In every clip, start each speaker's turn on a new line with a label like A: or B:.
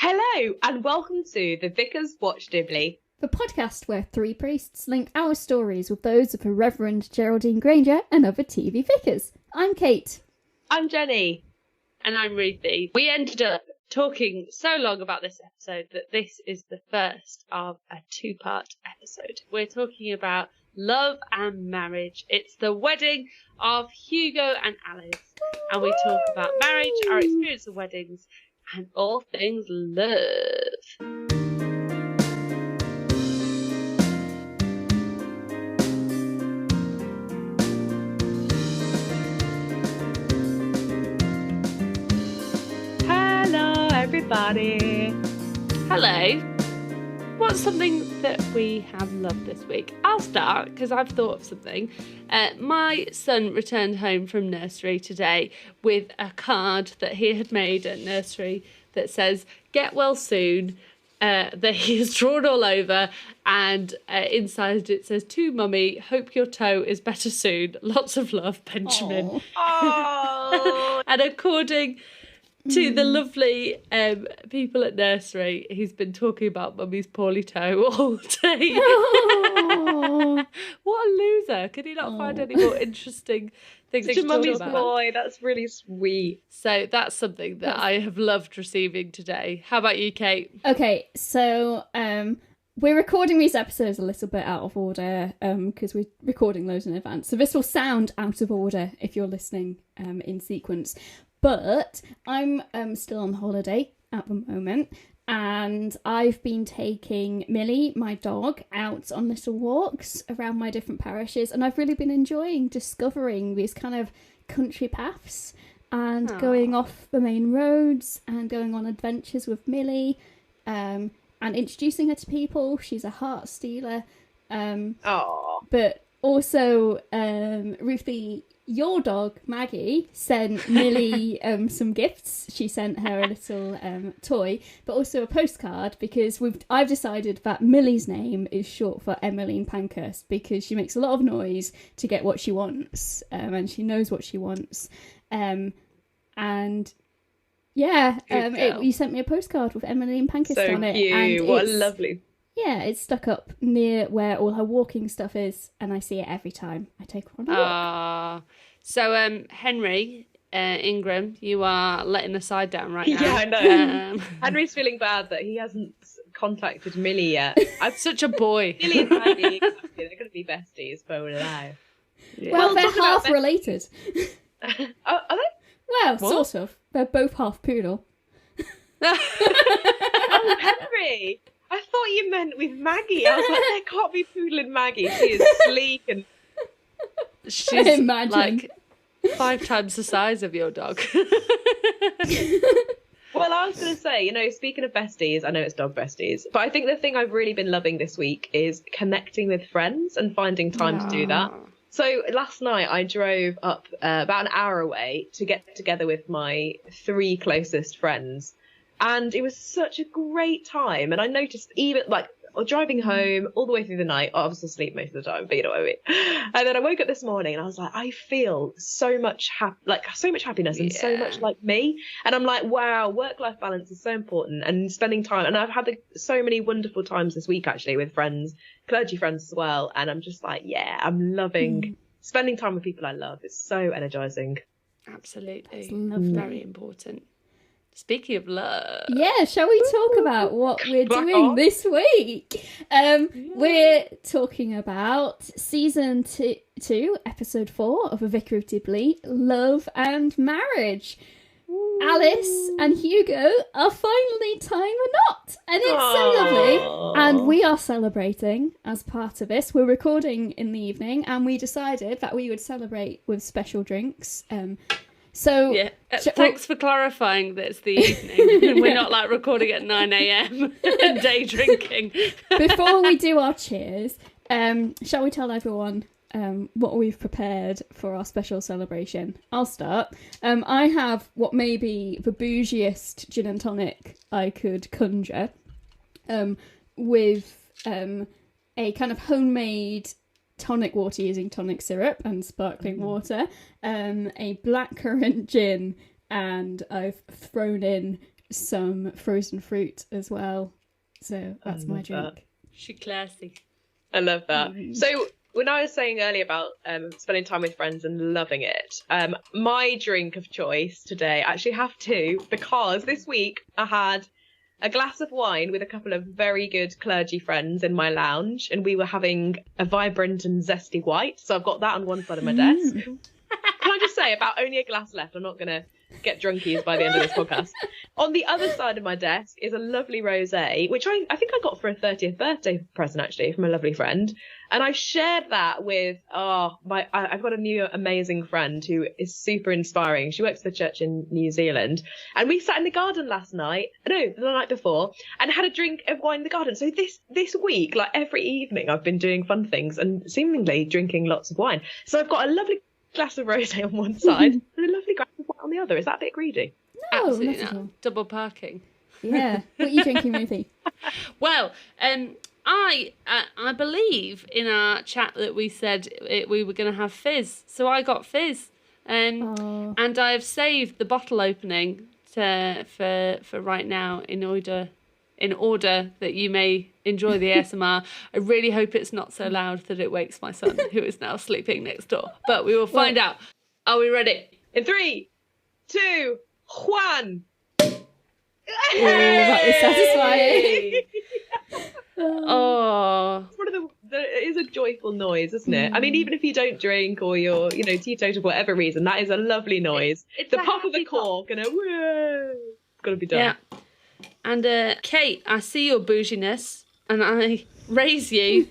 A: Hello and welcome to the Vicars Watch Dibley,
B: the podcast where three priests link our stories with those of the Reverend Geraldine Granger and other TV vicars. I'm Kate.
A: I'm Jenny.
C: And I'm Ruthie. We ended up talking so long about this episode that this is the first of a two-part episode. We're talking about love and marriage. It's the wedding of Hugo and Alice. And we talk about marriage, our experience of weddings, and all things love.
A: Hello, everybody.
C: Hello. What's something that we have loved this week? I'll start because I've thought of something. My son returned home from nursery today with a card that he had made at nursery that says, "Get well soon," that he has drawn all over, and inside it says, "To Mummy, hope your toe is better soon. Lots of love, Benjamin."
A: Oh.
C: And according to the lovely people at nursery, he's been talking about Mummy's poorly toe all day. What a loser. Could he not find any more interesting things to talk
A: Mummy's
C: about?
A: boy, that's really sweet.
C: So that's something that I have loved receiving today. How about you, Kate?
B: Okay, so we're recording these episodes a little bit out of order because we're recording those in advance. So this will sound out of order if you're listening in sequence. But I'm still on holiday at the moment, and I've been taking Millie, my dog, out on little walks around my different parishes, and I've really been enjoying discovering these kind of country paths and going off the main roads and going on adventures with Millie and introducing her to people. She's a heart stealer. But also, Ruthie, your dog, Maggie, sent Millie some gifts. She sent her a little toy, but also a postcard, because I've decided that Millie's name is short for Emmeline Pankhurst, because she makes a lot of noise to get what she wants, and she knows what she wants. You sent me a postcard with Emmeline Pankhurst on it.
A: So cute,
B: and
A: what a lovely...
B: Yeah, it's stuck up near where all her walking stuff is, and I see it every time I take her on a walk.
C: So Henry Ingram, you are letting the side down right now.
A: Yeah, I know. Henry's feeling bad that he hasn't contacted Millie yet.
C: I'm such a boy.
A: Millie and Maggie, exactly. They're going to be besties, but we're alive.
B: Yeah. Well, they're half related.
A: Are they?
B: Well, sort of. They're both half poodle.
A: Oh, Henry! I thought you meant with Maggie. I was like, there can't be poodle in Maggie. She is sleek and...
C: She's like 5 times the size of your dog.
A: Well, I was going to say, speaking of besties, I know it's dog besties, but I think the thing I've really been loving this week is connecting with friends and finding time to do that. So last night I drove up about an hour away to get together with my 3 closest friends. And it was such a great time. And I noticed even driving home all the way through the night, I was asleep most of the time, but you know what I mean. And then I woke up this morning and I was like, I feel so much happiness and so much like me. And I'm like, wow, work-life balance is so important, and spending time. And I've had so many wonderful times this week actually with friends, clergy friends as well. And I'm just like, yeah, I'm loving spending time with people I love. It's so energizing.
C: Absolutely. Very important. Speaking of love.
B: Yeah, shall we talk about what we're doing this week? We're talking about season 2, episode 4 of A Vicar of Dibley, Love and Marriage. Ooh. Alice and Hugo are finally tying a knot, and it's so lovely. And we are celebrating as part of this. We're recording in the evening, and we decided that we would celebrate with special drinks.
C: Thanks for clarifying that it's the evening. We're not recording at 9 a.m. and day drinking.
B: Before we do our cheers, shall we tell everyone what we've prepared for our special celebration? I'll start. I have what may be the bougiest gin and tonic I could conjure, with a kind of homemade tonic water using tonic syrup and sparkling water, a blackcurrant gin, and I've thrown in some frozen fruit as well. So that's my drink.
C: She classy.
A: I love that. So when I was saying earlier about spending time with friends and loving it, my drink of choice today, I actually have two, because this week I had a glass of wine with a couple of very good clergy friends in my lounge, and we were having a vibrant and zesty white. So I've got that on one side of my desk. Can I just say, about only a glass left. I'm not going to get drunkies by the end of this podcast. On the other side of my desk is a lovely rosé, which I think I got for a 30th birthday present, actually, from a lovely friend. And I shared that with, I've got a new amazing friend who is super inspiring. She works for the church in New Zealand. And we sat in the garden the night before, and had a drink of wine in the garden. So this week, like every evening, I've been doing fun things and seemingly drinking lots of wine. So I've got a lovely glass of rosé on one side and a lovely glass of wine on the other. Is that a bit greedy?
B: No,
C: absolutely
B: not at
C: not.
B: all.
C: Double parking.
B: Yeah. What are you drinking, Ruthie?
C: Well, I believe in our chat that we said we were going to have fizz, so I got fizz, and I've saved the bottle opening for right now in order that you may enjoy the ASMR. I really hope it's not so loud that it wakes my son, who is now sleeping next door. But we will find out. Are we ready?
A: In 3, 2, 1.
B: Oh, that was satisfying.
C: Oh,
A: It's one of it is a joyful noise, isn't it? I mean, even if you don't drink or you're, teetotal for whatever reason, that is a lovely noise.
C: It's
A: the
C: a
A: pop of the
C: happy
A: cork and it's got to be done.
C: yeah. And Kate, I see your bouginess, and I raise you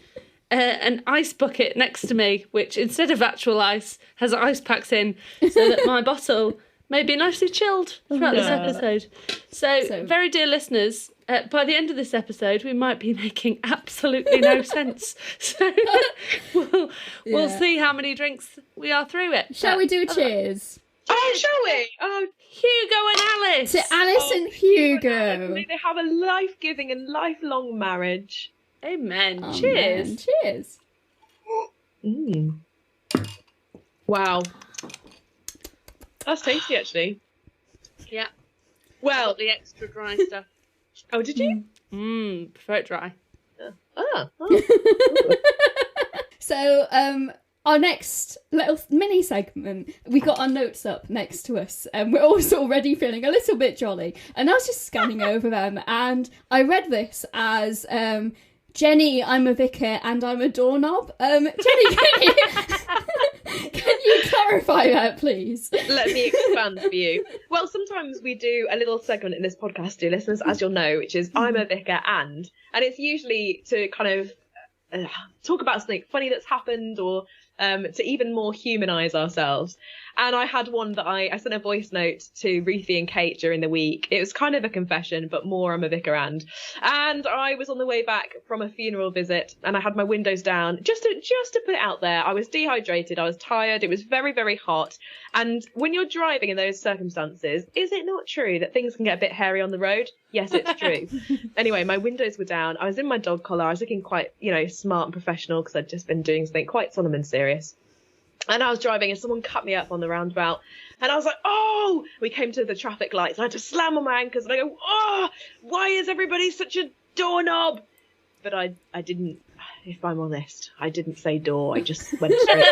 C: an ice bucket next to me, which instead of actual ice has ice packs in, so that my bottle may be nicely chilled throughout this episode. So, very dear listeners, by the end of this episode, we might be making absolutely no sense. So we'll see how many drinks we are through it.
B: Shall we do a cheers?
A: Oh, shall we? Oh,
C: Hugo and Alice.
B: To Alice and Hugo.
A: May they have a life-giving and lifelong marriage.
C: Amen.
B: Oh,
C: Cheers.
B: man. Cheers.
A: Wow. That's tasty, actually.
C: Yeah.
A: Well,
C: The extra dry stuff.
A: oh, did you?
C: Prefer it dry.
B: So, our next little mini segment, we got our notes up next to us, and we're also already feeling a little bit jolly. And I was just scanning over them, and I read this as Jenny, I'm a vicar and I'm a doorknob. Jenny, can you clarify that, please?
A: Let me expand for you. Well, sometimes we do a little segment in this podcast, dear listeners, as you'll know, which is I'm a vicar and it's usually to kind of talk about something funny that's happened or to even more humanise ourselves. And I had one that I sent a voice note to Ruthie and Kate during the week. It was kind of a confession, but more I'm a vicar and I was on the way back from a funeral visit and I had my windows down just to put it out there. I was dehydrated, I was tired, it was very, very hot. And when you're driving in those circumstances, is it not true that things can get a bit hairy on the road? Yes, it's true. Anyway, my windows were down. I was in my dog collar. I was looking quite, smart and professional because I'd just been doing something quite solemn and serious. And I was driving and someone cut me up on the roundabout. And I was like, oh! We came to the traffic lights. I had to slam on my anchors and I go, oh! Why is everybody such a doorknob? But I didn't, if I'm honest, I didn't say door. I just went straight.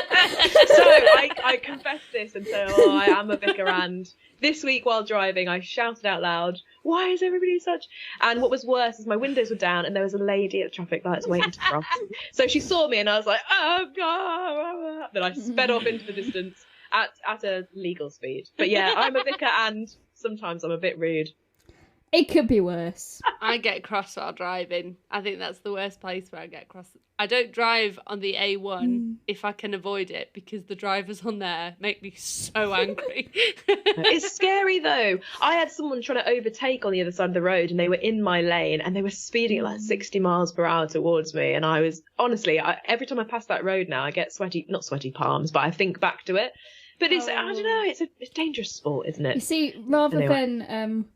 A: So I confessed this and said, I am a vicar and this week while driving, I shouted out loud, why is everybody such... And what was worse is my windows were down and there was a lady at the traffic lights waiting to cross. So she saw me and I was like, oh, God. Then I sped off into the distance at a legal speed. But yeah, I'm a vicar and sometimes I'm a bit rude.
B: It could be worse.
C: I get cross while driving. I think that's the worst place where I get cross. I don't drive on the A1 if I can avoid it because the drivers on there make me so angry.
A: It's scary though. I had someone trying to overtake on the other side of the road and they were in my lane and they were speeding at like 60 miles per hour towards me. And I was, honestly, every time I pass that road now, I get not sweaty palms, but I think back to it. But it's, I don't know, it's a dangerous sport, isn't it?
B: You see, rather than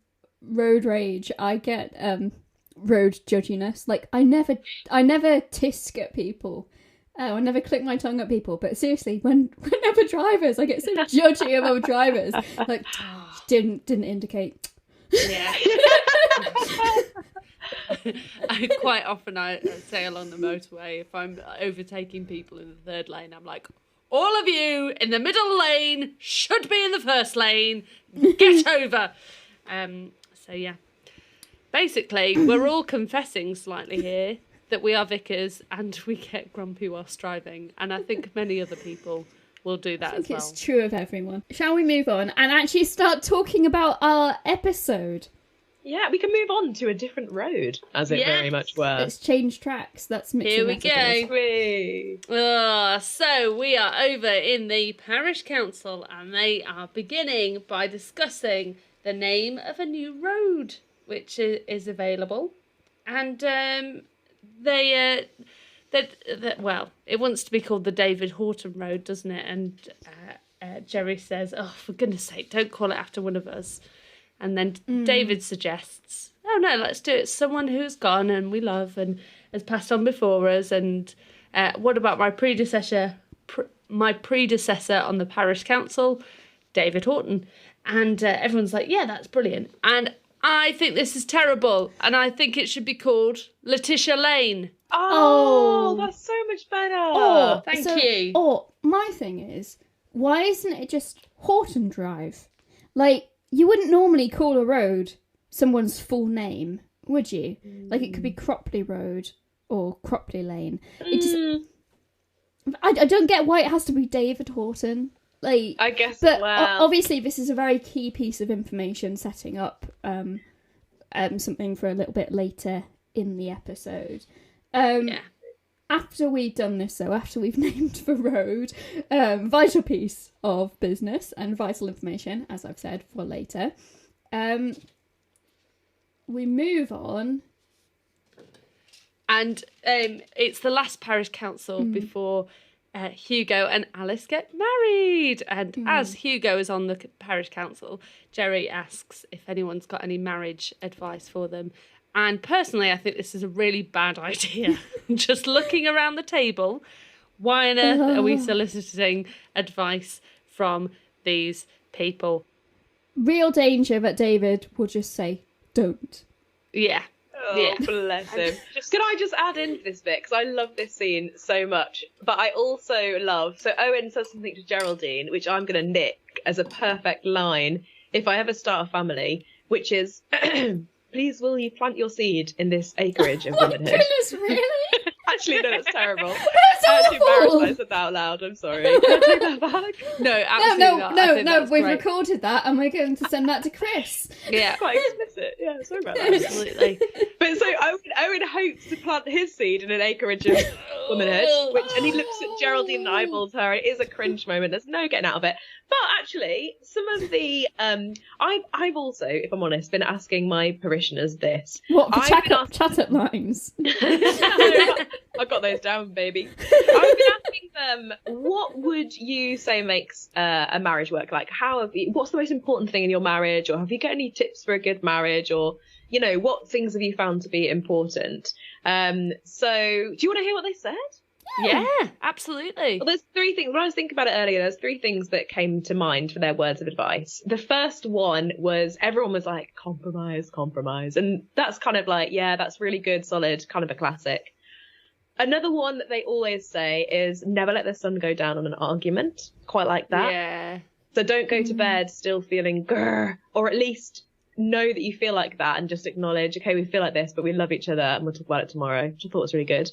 B: road rage, I get road judginess. Like I never tisk at people. I never click my tongue at people. But seriously, whenever drivers, I get so judgy about drivers. Like didn't indicate.
C: Yeah. Quite often I say along the motorway, if I'm overtaking people in the third lane, I'm like, all of you in the middle lane should be in the first lane. Get over. So yeah. Basically, we're all confessing slightly here that we are vicars and we get grumpy whilst driving. And I think many other people will do that as well. I think
B: it's true of everyone. Shall we move on and actually start talking about our episode?
A: Yeah, we can move on to a different road, as it very much were.
B: Let's change tracks. That's
C: Here we
B: go.
C: So we are over in the parish council and they are beginning by discussing the name of a new road which is available. And it wants to be called the David Horton Road, doesn't it? And Jerry says, oh, for goodness sake, don't call it after one of us. And then David suggests, oh no, let's do it. Someone who's gone and we love and has passed on before us. And what about my predecessor on the parish council, David Horton? And everyone's like, yeah, that's brilliant. And I think this is terrible. And I think it should be called Letitia Lane.
A: Oh, that's so much better.
C: Thank you.
B: Or my thing is, why isn't it just Horton Drive? Like, you wouldn't normally call a road someone's full name, would you? Like, it could be Cropley Road or Cropley Lane. It just, I don't get why it has to be David Horton. Like,
A: I guess,
B: but obviously this is a very key piece of information setting up something for a little bit later in the episode. After we've done this, though, after we've named the road, vital piece of business and vital information, as I've said, for later, we move on.
C: And it's the last parish council before Hugo and Alice get married. And as Hugo is on the parish council, Jerry asks if anyone's got any marriage advice for them. And personally, I think this is a really bad idea. Just looking around the table, why on earth are we soliciting advice from these people?
B: Real danger that David will just say, don't.
C: Yeah.
A: Oh, bless him. Can I just add into this bit? Because I love this scene so much. But I also love... So Owen says something to Geraldine, which I'm going to nick as a perfect line if I ever start a family, which is... Please, will you plant your seed in this acreage of womanhood?
B: Oh, goodness, really?
A: Actually, no, that's terrible.
B: That's
A: I'm actually
B: awful.
A: embarrassed I said that out loud. I'm sorry. Can I take that back?
C: No, absolutely not.
B: No, we've recorded that and we're going to send that to Chris.
C: Yeah.
A: Quite explicit. Yeah, sorry about that.
C: Absolutely.
A: But so Owen hopes to plant his seed in an acreage of womanhood, and he looks at Geraldine and eyeballs her. It is a cringe moment. There's no getting out of it. But actually, some of the I've also, if I'm honest, been asking my parishioners this.
B: What, the chat-up lines?
A: I've got those down, baby. I've been asking them, what would you say makes a marriage work? Like, what's the most important thing in your marriage? Or have you got any tips for a good marriage? Or, you know, what things have you found to be important? So do you want to hear what they said?
C: Yeah, absolutely.
A: Well, there's three things. When I was thinking about it earlier, there's three things that came to mind for their words of advice. The first one was everyone was like, compromise. And that's kind of like, yeah, that's really good, solid, kind of a classic. Another one that they always say is never let the sun go down on an argument. Quite like that.
C: Yeah.
A: So don't go to bed still feeling grrr, or at least know that you feel like that and just acknowledge, okay, we feel like this, but we love each other and we'll talk about it tomorrow, which I thought was really good.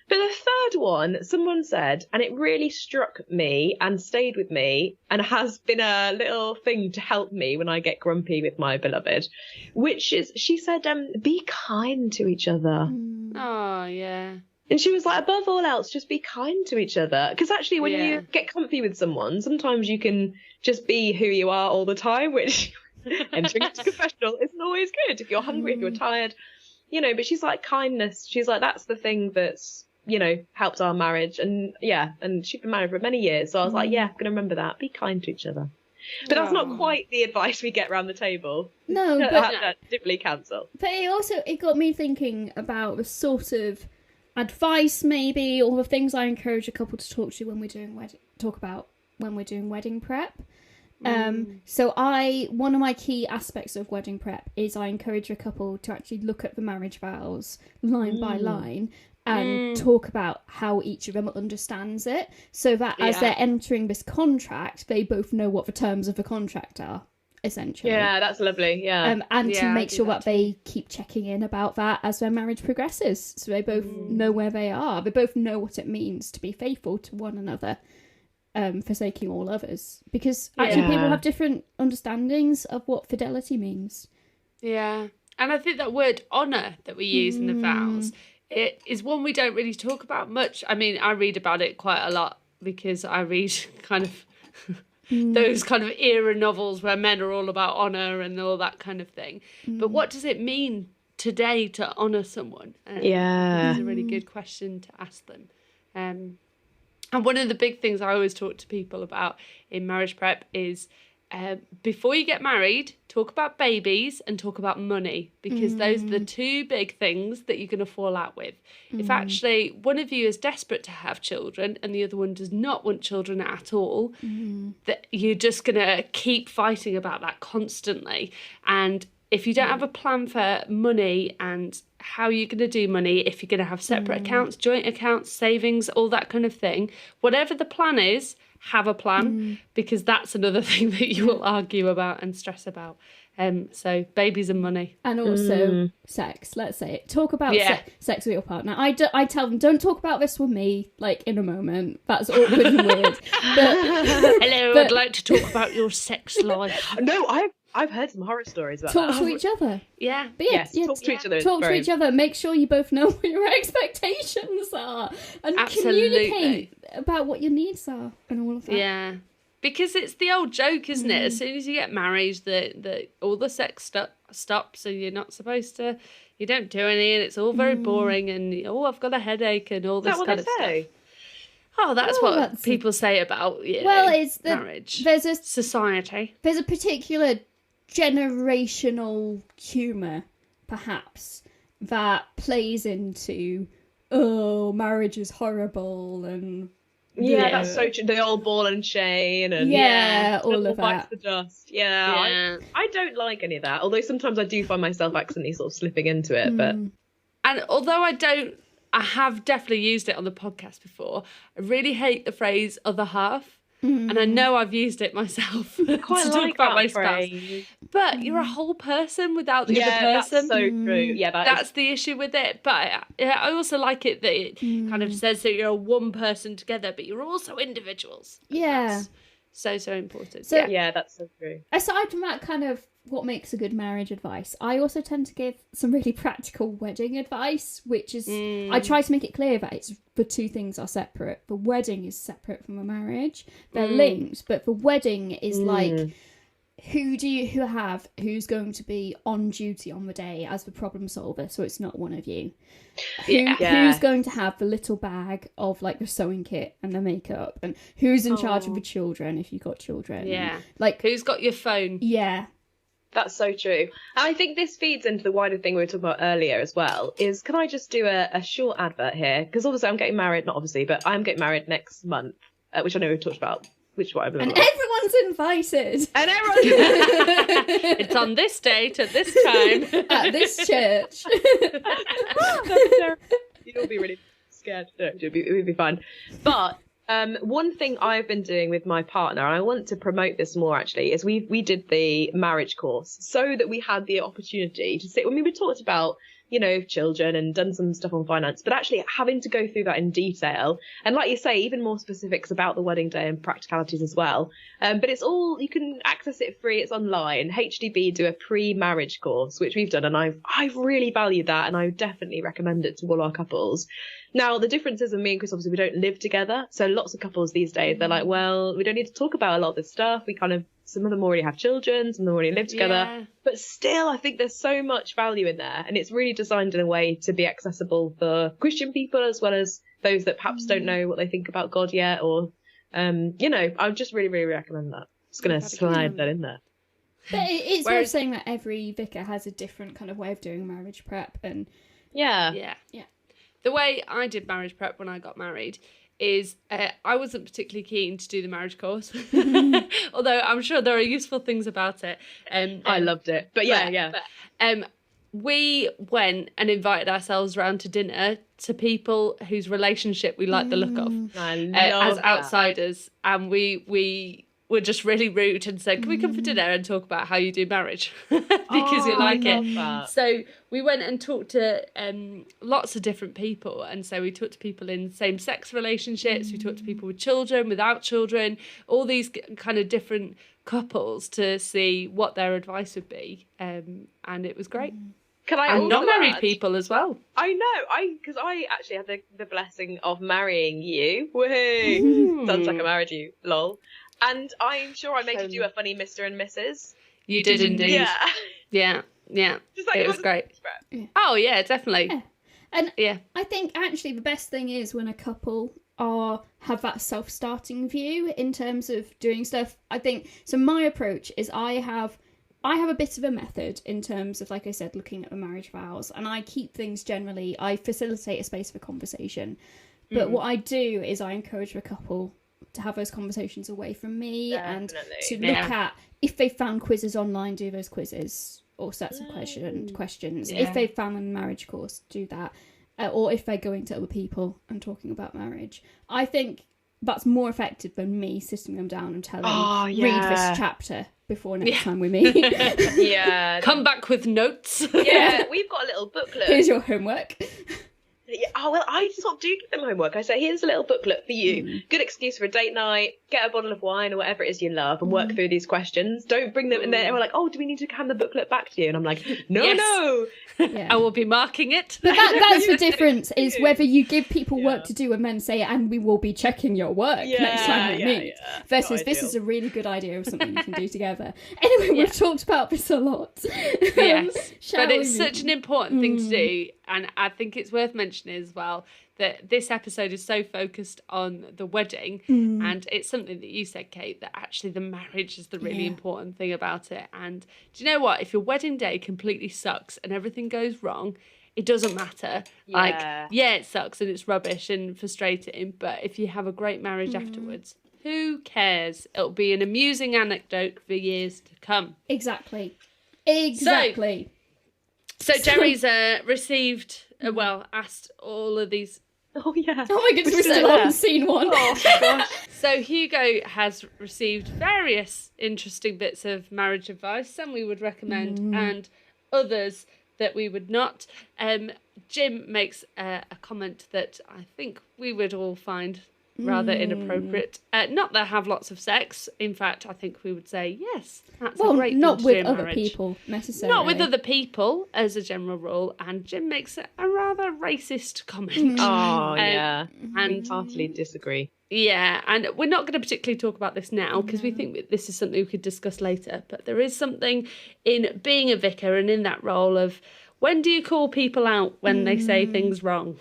A: But the third one, someone said, and it really struck me and stayed with me and has been a little thing to help me when I get grumpy with my beloved, which is, she said, be kind to each other.
C: Oh, yeah.
A: And she was like, above all else, just be kind to each other. Because actually, when you get comfy with someone, sometimes you can just be who you are all the time, which entering into confessional isn't always good. If you're hungry, if you're tired, you know, but she's like, kindness. She's like, that's the thing that's, you know, helps our marriage. And yeah, and she's been married for many years. So I was like, yeah, I'm going to remember that. Be kind to each other. But that's not quite the advice we get around the table.
B: No, but
A: at Dibley Council.
B: But it got me thinking about the sort of advice, maybe, or the things I encourage a couple to talk about when we're doing wedding prep. So one of my key aspects of wedding prep is I encourage a couple to actually look at the marriage vows line by line and talk about how each of them understands it, so that as they're entering this contract, they both know what the terms of the contract are, essentially.
A: Yeah, that's lovely. Yeah.
B: And to make sure that they keep checking in about that as their marriage progresses, so they both know where they are. They both know what it means to be faithful to one another, forsaking all others. Because actually people have different understandings of what fidelity means.
C: Yeah. And I think that word honour that we use in the vows, it is one we don't really talk about much. I mean, I read about it quite a lot because I read kind of those kind of era novels where men are all about honour and all that kind of thing. But what does it mean today to honour someone? It's a really good question to ask them. And one of the big things I always talk to people about in marriage prep is before you get married, talk about babies and talk about money, because those are the two big things that you're going to fall out with. If actually one of you is desperate to have children and the other one does not want children at all, that you're just going to keep fighting about that constantly. And if you don't have a plan for money and how you're going to do money, if you're going to have separate accounts, joint accounts, savings, all that kind of thing, whatever the plan is, have a plan, because that's another thing that you will argue about and stress about. So babies and money.
B: And also sex, let's say it. Talk about sex with your partner. I tell them, don't talk about this with me, like, in a moment. That's awkward and weird.
C: Hello, I'd like to talk about your sex life.
A: No, I've heard some horror stories about
B: talk to each other.
C: Yeah.
B: But
A: talk to each other.
B: Talk to each other. Make sure you both know what your expectations are, and communicate about what your needs are and all of that.
C: Yeah. Because it's the old joke, isn't it? As soon as you get married, all the sex stops, and you're not supposed to, you don't do any, and it's all very boring, and I've got a headache, and all this kind of stuff. Oh, that's what people say about it's marriage.
B: There's a
C: society.
B: There's a particular generational humour, perhaps, that plays into marriage is horrible and
A: that's so true. The old ball and chain and
B: all of that.
A: The dust. I don't like any of that. Although sometimes I do find myself accidentally sort of slipping into it. And
C: although I have definitely used it on the podcast before, I really hate the phrase "other half." And I know I've used it myself to talk about my spouse. But you're a whole person without the other person.
A: That's so true. Yeah,
C: that's the issue with it. But I also like it that it kind of says that you're one person together, but you're also individuals.
B: Yeah.
C: That's so important.
B: So,
A: that's so true.
B: Aside from that kind of what makes a good marriage advice, I also tend to give some really practical wedding advice, which is I try to make it clear that the two things are separate. The wedding is separate from the marriage. They're linked, but the wedding is like who's going to be on duty on the day as the problem solver, so it's not one of you. Who's going to have the little bag of like the sewing kit and the makeup, and who's in charge of the children if you've got children.
C: And,
B: like
C: who's got your phone.
A: That's so true. And I think this feeds into the wider thing we were talking about earlier as well, is can I just do a short advert here? Because obviously I'm getting married, not obviously, but I'm getting married next month, which I know we've talked about. And
B: everyone's invited.
A: And everyone's
C: It's on this date at this time.
B: At this church.
A: You'll be really scared. No, it would be fine. But one thing I've been doing with my partner, and I want to promote this more actually, is we did the marriage course so that we had the opportunity to sit. I mean, we talked about, children and done some stuff on finance, but actually having to go through that in detail. And like you say, even more specifics about the wedding day and practicalities as well. But it's all, you can access it free. It's online. HDB do a pre-marriage course, which we've done. And I've really valued that. And I would definitely recommend it to all our couples. Now, the difference is with me and Chris, obviously, we don't live together. So lots of couples these days, they're like, well, we don't need to talk about a lot of this stuff. Some of them already have children, some of them already live together. Yeah. But still, I think there's so much value in there. And it's really designed in a way to be accessible for Christian people as well as those that perhaps don't know what they think about God yet. Or, I would just really, really recommend that. Just going to slide that in there.
B: But it's worth saying that every vicar has a different kind of way of doing marriage prep. And
C: Yeah. The way I did marriage prep when I got married is I wasn't particularly keen to do the marriage course, although I'm sure there are useful things about it.
A: I loved it. But yeah.
C: We went and invited ourselves round to dinner to people whose relationship we like the look of as outsiders. And we were just really rude and said, can we come for dinner and talk about how you do marriage? Because you like it.
A: That.
C: So we went and talked to lots of different people. And so we talked to people in same-sex relationships. We talked to people with children, without children, all these kind of different couples to see what their advice would be. And it was great.
A: Can I
C: and
A: also
C: not married
A: add,
C: people as well.
A: I know, because I actually had the blessing of marrying you. Woohoo! Sounds like I married you, lol. And I'm sure I made you do a funny Mr. and Mrs.
C: You did indeed.
A: Yeah.
C: Yeah.
A: Just like
C: it was great.
A: Yeah.
C: Oh yeah, definitely.
B: Yeah. And I think actually the best thing is when a couple have that self-starting view in terms of doing stuff. I think so. My approach is I have a bit of a method in terms of, like I said, looking at the marriage vows, and I keep things generally. I facilitate a space for conversation, but what I do is I encourage the couple to have those conversations away from me and to look at if they found quizzes online, do those quizzes or sets of questions. If they found a marriage course, do that, or if they're going to other people and talking about marriage. I think that's more effective than me sitting them down and telling read this chapter before next time we meet.
C: Come back with notes.
A: Yeah, we've got a little booklet.
B: Here's your homework.
A: Yeah, well, I sort of do give them homework. I say, here's a little booklet for you. Good excuse for a date night. Get a bottle of wine or whatever it is you love and work through these questions. Don't bring them. And then we're like, oh, do we need to hand the booklet back to you? And I'm like, no.
B: Yeah.
C: I will be marking it.
B: But that's the difference, is whether you give people work to do and then say, and we will be checking your work next time we meet. Versus, this is a really good idea of something you can do together. Anyway, we've talked about this a lot.
C: Yes, but it's such an important thing to do. And I think it's worth mentioning as well that this episode is so focused on the wedding, and it's something that you said, Kate, that actually the marriage is the really important thing about it. And do you know what? If your wedding day completely sucks and everything goes wrong, it doesn't matter. Like, it sucks and it's rubbish and frustrating, but if you have a great marriage afterwards, who cares? It'll be an amusing anecdote for years to come.
B: Exactly.
C: So Jerry's received, asked all of these.
A: Oh, yeah.
B: Oh my goodness, we still haven't seen one.
A: Oh, my gosh.
C: So Hugo has received various interesting bits of marriage advice. Some we would recommend and others that we would not. Jim makes a comment that I think we would all find rather inappropriate. Not that have lots of sex. In fact, I think we would say, yes, that's a great
B: not
C: thing to
B: with
C: do in
B: other
C: marriage.
B: People, necessarily.
C: Not with other people, as a general rule. And Jim makes a rather racist comment.
A: Oh, yeah.
C: And
A: we heartily disagree.
C: Yeah, and we're not going to particularly talk about this now because we think that this is something we could discuss later. But there is something in being a vicar and in that role of, when do you call people out when they say things wrong?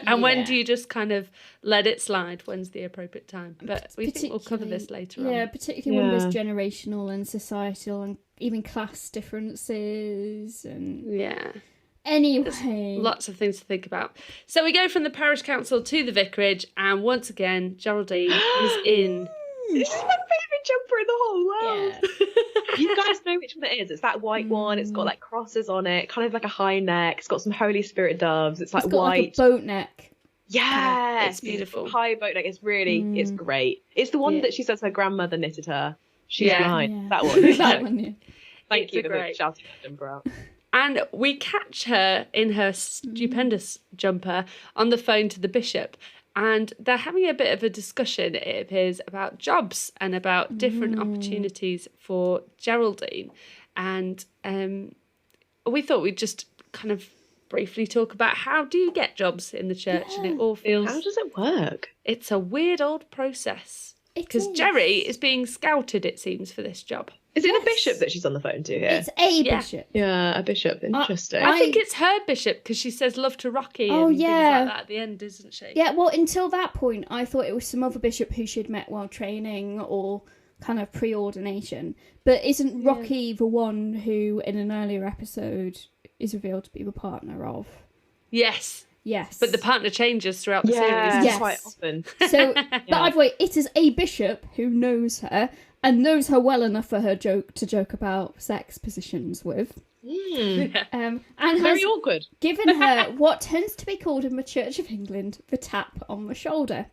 C: And when do you just kind of let it slide? When's the appropriate time? But we think we'll cover this later on.
B: Yeah, particularly when there's generational and societal and even class differences. And anyway.
C: There's lots of things to think about. So we go from the parish council to the vicarage, and once again, Geraldine is in.
A: This is my favourite jumper in the whole world. Yeah. You guys know which one it is. It's that white one. It's got like crosses on it, kind of like a high neck. It's got some Holy Spirit doves. It's like
B: got
A: white.
B: Like a boat neck.
A: Yeah,
C: it's beautiful.
A: High boat neck. It's really, it's great. It's the one that she says her grandmother knitted her. She's blind.
B: Yeah.
A: That one.
B: That one, yeah.
A: Thank you for shouting that jumper out.
C: And we catch her in her stupendous jumper on the phone to the bishop. And they're having a bit of a discussion, it appears, about jobs and about different opportunities for Geraldine. And we thought we'd just kind of briefly talk about how do you get jobs in the church, and it all feels...
A: How does it work?
C: It's a weird old process. Because
B: is.
C: Jerry is being scouted, it seems, for this job.
A: Is it a bishop that she's on the phone to here?
B: It's a bishop.
A: Yeah, a bishop. Interesting.
C: I think it's her bishop because she says love to Rocky and things like that at the end, isn't she?
B: Yeah, well, until that point, I thought it was some other bishop who she'd met while training or kind of pre-ordination. But isn't Rocky the one who, in an earlier episode, is revealed to be the partner of?
C: Yes.
B: Yes.
C: But the partner changes throughout the
A: Yeah,
C: series.
B: Yes.
A: quite often.
B: So, but either way, it is a bishop who knows her and knows her well enough for her to joke about sex positions with. And
A: Very
B: has
A: awkward.
B: given her what tends to be called in the Church of England the tap on the shoulder.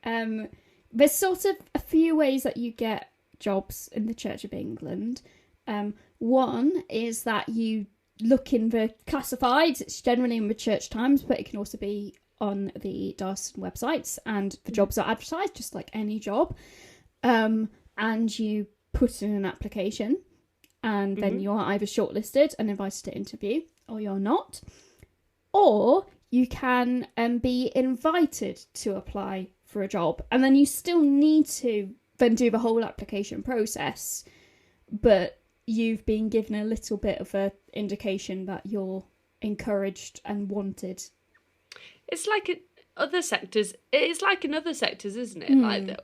B: There's sort of a few ways that you get jobs in the Church of England. One is that you look in the classifieds. It's generally in the Church Times, but it can also be on the diocesan websites, and the jobs are advertised just like any job. And you put in an application, and then you are either shortlisted and invited to interview, or you're not. Or you can be invited to apply for a job, and then you still need to then do the whole application process, but you've been given a little bit of an indication that you're encouraged and wanted.
C: It's like in other sectors. It's like in other sectors, isn't it? Like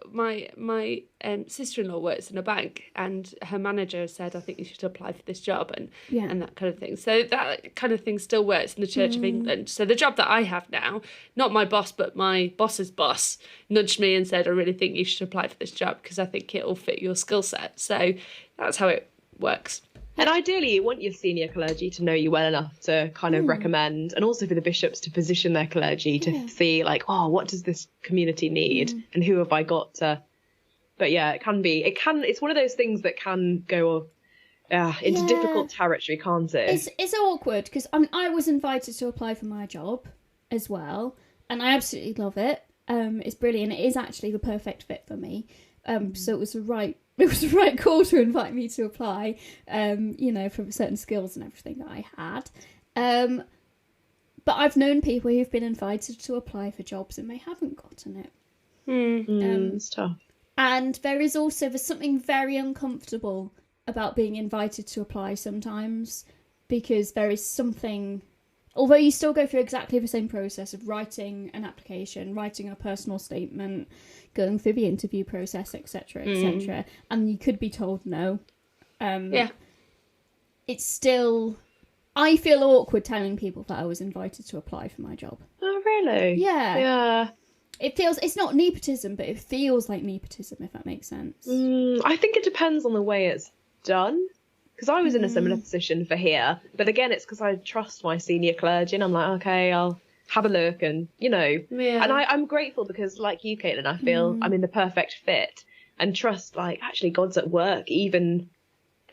C: my sister-in-law works in a bank, and her manager said, "I think you should apply for this job," and that kind of thing. So that kind of thing still works in the Church of England. So the job that I have now, not my boss, but my boss's boss, nudged me and said, "I really think you should apply for this job because I think it'll fit your skill set." So that's how it works.
A: And ideally, you want your senior clergy to know you well enough to kind of recommend, and also for the bishops to position their clergy to see, like, oh, what does this community need, and who have I got to? But yeah, it's one of those things that can go into difficult territory, can't it?
B: It's awkward because I was invited to apply for my job as well, and I absolutely love it. It's brilliant. It is actually the perfect fit for me. So it was the right call to invite me to apply, for certain skills and everything that I had. But I've known people who've been invited to apply for jobs and they haven't gotten it.
A: It's tough.
B: And there's something very uncomfortable about being invited to apply sometimes, because there is something, although you still go through exactly the same process of writing an application, writing a personal statement, going through the interview process, etc., etc., and you could be told no. It's still, I feel awkward telling people that I was invited to apply for my job.
A: Oh, really?
B: Yeah. It's not nepotism, but it feels like nepotism, if that makes sense.
A: I think it depends on the way it's done. Because I was in a similar position for here. But again, it's because I trust my senior clergy, and I'm like, okay, I'll have a look, and, And I'm grateful because, like you, Caitlin, I feel I'm in the perfect fit and trust, like, actually God's at work, even,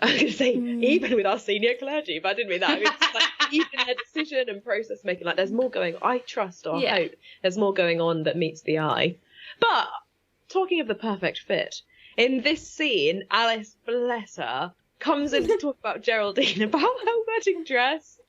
A: I was going to say, even with our senior clergy, but I didn't mean that. I mean, it's like, even their decision and process making, like, there's more going on. I trust or hope there's more going on that meets the eye. But talking of the perfect fit, in this scene, Alice, bless her, comes in to talk about Geraldine, about her wedding dress.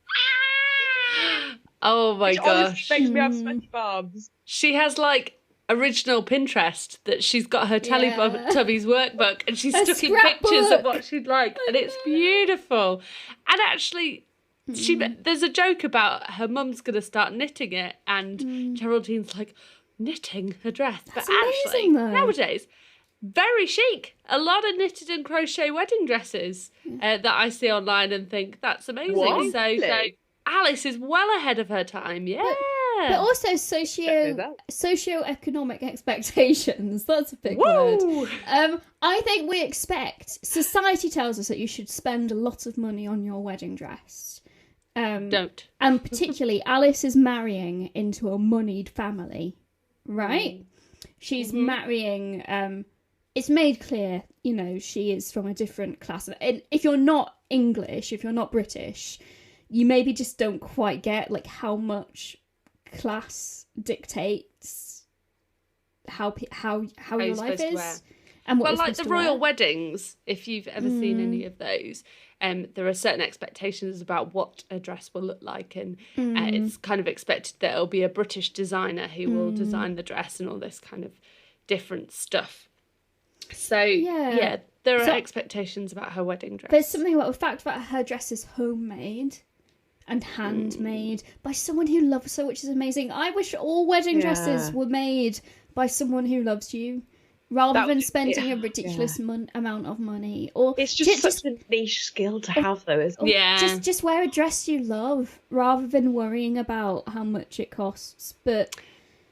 C: Oh my gosh.
A: Makes me have sweaty palms.
C: She has like original Pinterest that she's got her Teletubbies workbook, and she's stuck in pictures of what she'd like, and it's beautiful. And actually, there's a joke about her mum's going to start knitting it, and Geraldine's like, knitting her dress.
B: That's
C: but actually,
B: amazing, though.
C: Nowadays, very chic. A lot of knitted and crochet wedding dresses that I see online and think, that's amazing.
A: What?
C: So Alice is well ahead of her time,
B: But also socioeconomic expectations. That's a big word. I think we expect, society tells us that you should spend a lot of money on your wedding dress.
C: Don't.
B: And particularly, Alice is marrying into a moneyed family, right? She's marrying, it's made clear, she is from a different class. And if you're not English, if you're not British, you maybe just don't quite get, like, how much class dictates how your life is. And what
C: like the royal weddings, if you've ever seen any of those, there are certain expectations about what a dress will look like, and it's kind of expected that it'll be a British designer who will design the dress and all this kind of different stuff. So there are expectations about her wedding dress.
B: There's something about the fact that her dress is homemade and handmade by someone who loves her, which is amazing. I wish all wedding dresses were made by someone who loves you, rather than spending a ridiculous amount of money. Or
A: it's just such a niche skill to have, though, isn't it?
C: Yeah.
B: Just wear a dress you love, rather than worrying about how much it costs. But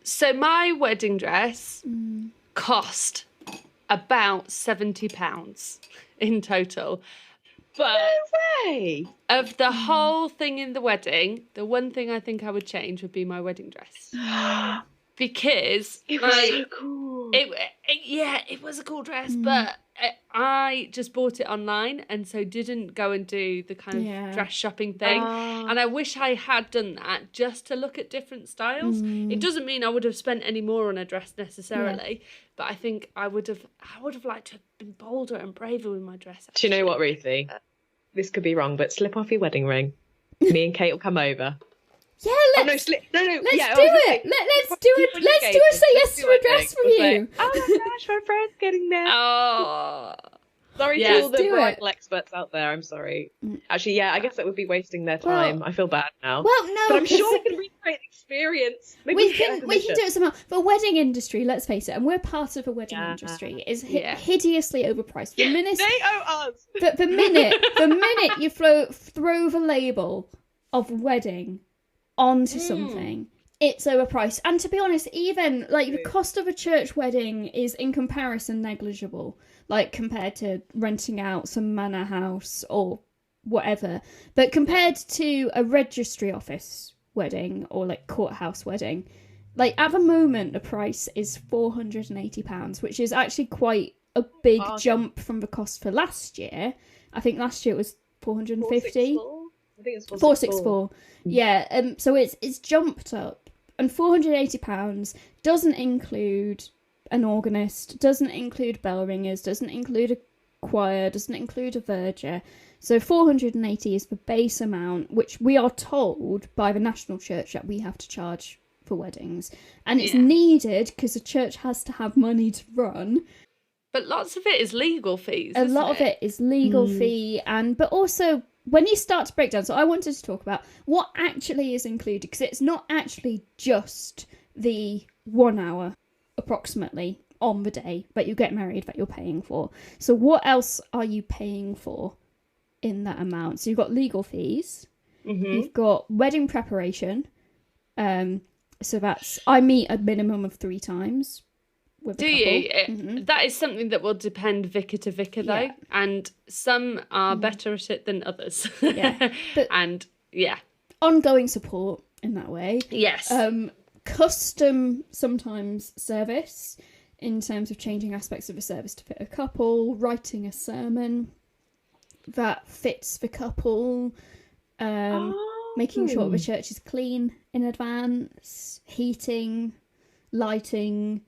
C: so my wedding dress cost about £70 in total. But
A: no way!
C: Of the whole thing in the wedding, the one thing I think I would change would be my wedding dress. Because
A: it was so cool.
C: It was a cool dress, but I just bought it online and so didn't go and do the kind of dress shopping thing. And I wish I had done that just to look at different styles. It doesn't mean I would have spent any more on a dress necessarily, but I think I would have liked to have been bolder and braver with my dress.
A: Do you know what, Ruthie? This could be wrong, but slip off your wedding ring. Me and Kate will come over.
B: Yeah, let's
A: no.
B: Let's do it. Let's do a say yes to a dress from you.
A: Oh my gosh, my friend's getting there.
C: Oh,
A: sorry to all the bridal experts out there. I'm sorry. Actually, I guess that would be wasting their time. I feel bad now.
B: Well, no,
A: but I'm sure we can recreate the experience. Maybe
B: we can do it somehow. The wedding industry, let's face it, and we're part of a wedding industry, is hideously overpriced. The minute
A: they owe us.
B: The minute you throw the label of wedding onto something, it's overpriced. And to be honest, even like the cost of a church wedding is in comparison negligible, like compared to renting out some manor house or whatever. But compared to a registry office wedding or like courthouse wedding, like at the moment the price is £480, which is actually quite a big jump from the cost for last year. I think last year it was 450.
A: I think it's
B: 464. Yeah, so it's jumped up, and £480 doesn't include an organist, doesn't include bell ringers, doesn't include a choir, doesn't include a verger. So 480 is the base amount, which we are told by the National Church that we have to charge for weddings, and it's needed because the church has to have money to run.
C: But lots of it is legal fees.
B: A lot of it is legal fee, but also when you start to break down, so I wanted to talk about what actually is included, because it's not actually just the 1 hour approximately on the day that you get married that you're paying for. So what else are you paying for in that amount? So you've got legal fees, you've got wedding preparation, so that's, I meet a minimum of 3 times. Do
C: you? That is something that will depend vicar to vicar, though, and some are better at it than others.
B: Ongoing support in that way.
C: Yes.
B: Custom sometimes service in terms of changing aspects of a service to fit a couple, writing a sermon that fits the couple, making sure the church is clean in advance, heating, lighting.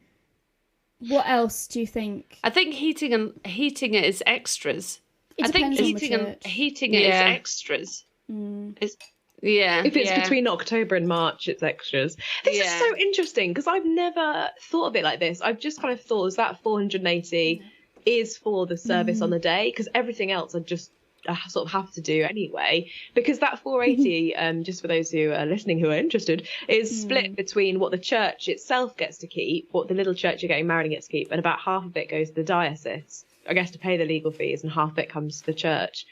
B: What else do you think?
C: I think heating it is extras.
B: It depends on the church.
C: Heating it is extras.
A: If it's between October and March, it's extras. This is so interesting because I've never thought of it like this. I've just kind of thought is that 480 is for the service on the day, because everything else I sort of have to do anyway, because that 480 just for those who are listening who are interested, is split between what the church itself gets to keep, what the little church you're getting married gets to keep, and about half of it goes to the diocese, I guess, to pay the legal fees, and half of it comes to the church.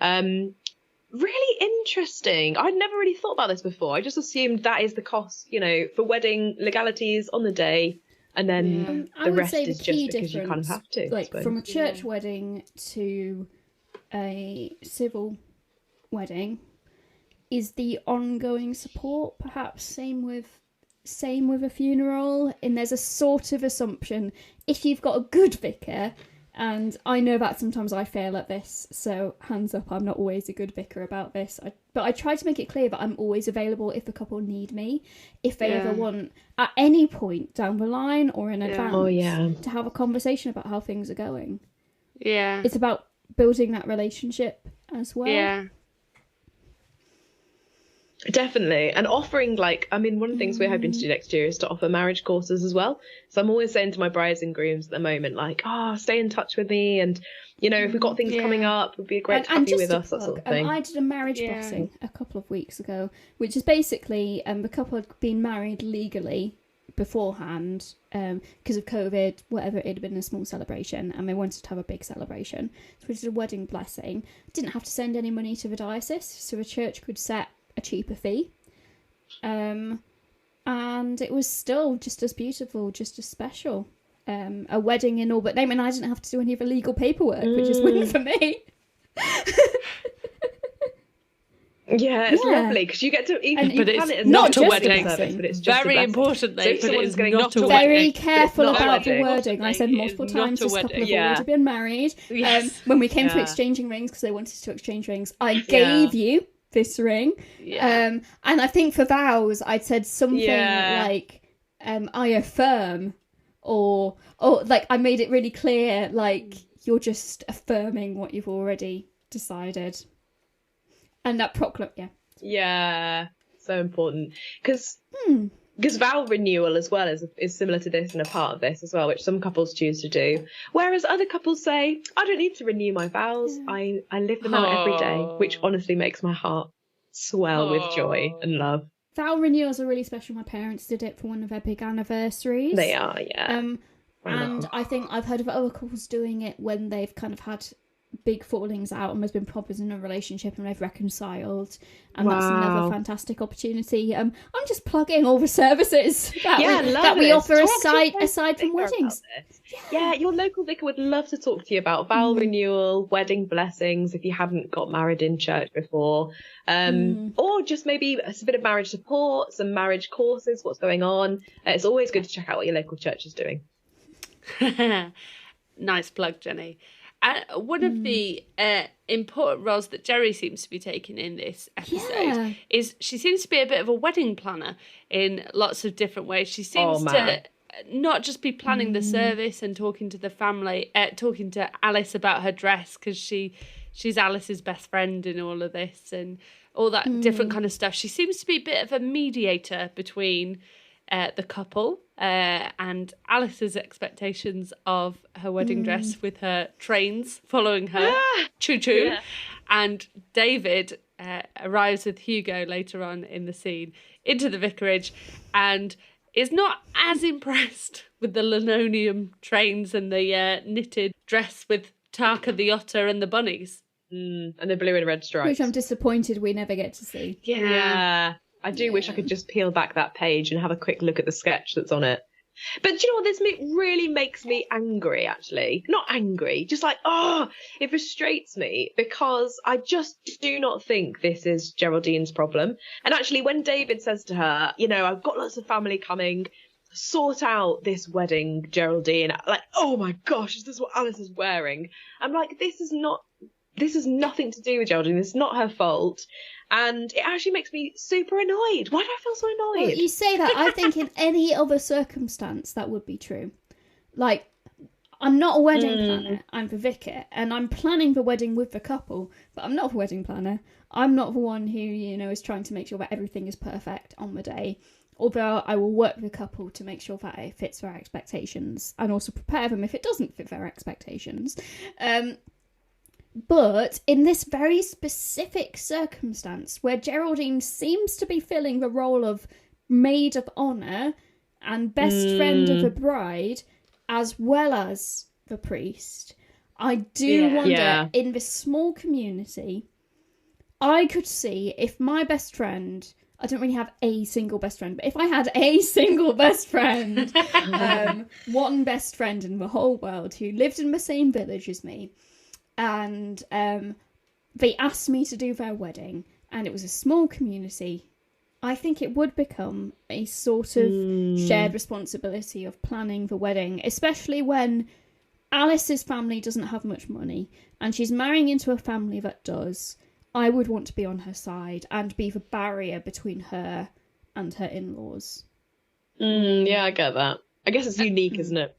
A: Really interesting. I'd never really thought about this before. I just assumed that is the cost, for wedding legalities on the day, and then the rest is just because you kind of have to,
B: like from a church wedding to a civil wedding, is the ongoing support. Perhaps same with a funeral, and there's a sort of assumption if you've got a good vicar, and I know that sometimes I fail at this, so hands up, I'm not always a good vicar about this, but I try to make it clear that I'm always available if the couple need me, if they ever want at any point down the line or in advance to have a conversation about how things are going. It's about building that relationship as well.
A: Definitely. And offering, one of the things we're hoping to do next year is to offer marriage courses as well. So I'm always saying to my brides and grooms at the moment, stay in touch with me, and if we've got things coming up, it would be great to have you with us, that sort of thing.
B: I did a marriage blessing a couple of weeks ago, which is basically the couple had been married legally beforehand, because of COVID, whatever, it had been a small celebration, and they wanted to have a big celebration. So we did a wedding blessing. Didn't have to send any money to the diocese, so the church could set a cheaper fee. And it was still just as beautiful, just as special. A wedding in all but name, and I didn't have to do any of the legal paperwork, which is win for me.
A: Yeah, it's lovely because you get to even
C: but
A: plan
C: it's
A: it as
C: not a wedding
A: service, but it's just
C: very
A: a
C: importantly,
A: so
C: but it's
A: not
C: a
A: a
C: wedding.
B: Very careful
A: not a
B: about the
A: wedding.
B: wording. I said multiple times this couple have already been married.
C: Yes.
B: When we came to exchanging rings, because they wanted to exchange rings, I gave you this ring. And I think for vows, I'd said something like, I affirm, or like I made it really clear, like you're just affirming what you've already decided. And that
A: Yeah, so important because vow renewal as well is similar to this and a part of this as well, which some couples choose to do, whereas other couples say, I don't need to renew my vows. I live them out every day, which honestly makes my heart swell with joy and love.
B: Vow renewals are really special. My parents did it for one of their big anniversaries.
A: They are,
B: and I think I've heard of other couples doing it when they've kind of had big fallings out and there's been problems in a relationship and they've reconciled, and that's another fantastic opportunity. I'm just plugging all the services that we offer aside from weddings.
A: Yeah, your local vicar would love to talk to you about vow renewal, wedding blessings if you haven't got married in church before, or just maybe a bit of marriage support, some marriage courses, what's going on. It's always good to check out what your local church is doing.
C: Nice plug, Jenny. One of the important roles that Jerry seems to be taking in this episode is she seems to be a bit of a wedding planner in lots of different ways. She seems to not just be planning the service and talking to the family, talking to Alice about her dress, because she's Alice's best friend in all of this and all that different kind of stuff. She seems to be a bit of a mediator between the couple and Alice's expectations of her wedding dress with her trains following her, choo-choo, and David arrives with Hugo later on in the scene into the vicarage and is not as impressed with the linoleum trains and the knitted dress with Tarka the otter and the bunnies.
A: And the blue and red stripes.
B: Which I'm disappointed we never get to see.
A: Yeah. I do wish I could just peel back that page and have a quick look at the sketch that's on it. But do you know what? This really makes me angry, actually. Not angry, just like, it frustrates me because I just do not think this is Geraldine's problem. And actually, when David says to her, I've got lots of family coming, sort out this wedding, Geraldine. Like, oh my gosh, is this what Alice is wearing? I'm like, this is nothing to do with Geraldine. This is not her fault. And it actually makes me super annoyed. Why do I feel so annoyed?
B: Well, you say that. I think in any other circumstance that would be true. Like, I'm not a wedding planner. I'm the vicar. And I'm planning the wedding with the couple. But I'm not a wedding planner. I'm not the one who, is trying to make sure that everything is perfect on the day. Although I will work with the couple to make sure that it fits their expectations. And also prepare them if it doesn't fit their expectations. But in this very specific circumstance where Geraldine seems to be filling the role of maid of honour and best friend of the bride as well as the priest, I do wonder, in this small community, I could see if my best friend, I don't really have a single best friend, but if I had a single best friend, one best friend in the whole world who lived in the same village as me, and they asked me to do their wedding, and it was a small community, I think it would become a sort of shared responsibility of planning the wedding, especially when Alice's family doesn't have much money, and she's marrying into a family that does. I would want to be on her side and be the barrier between her and her in-laws.
A: Yeah, I get that. I guess it's unique, isn't it?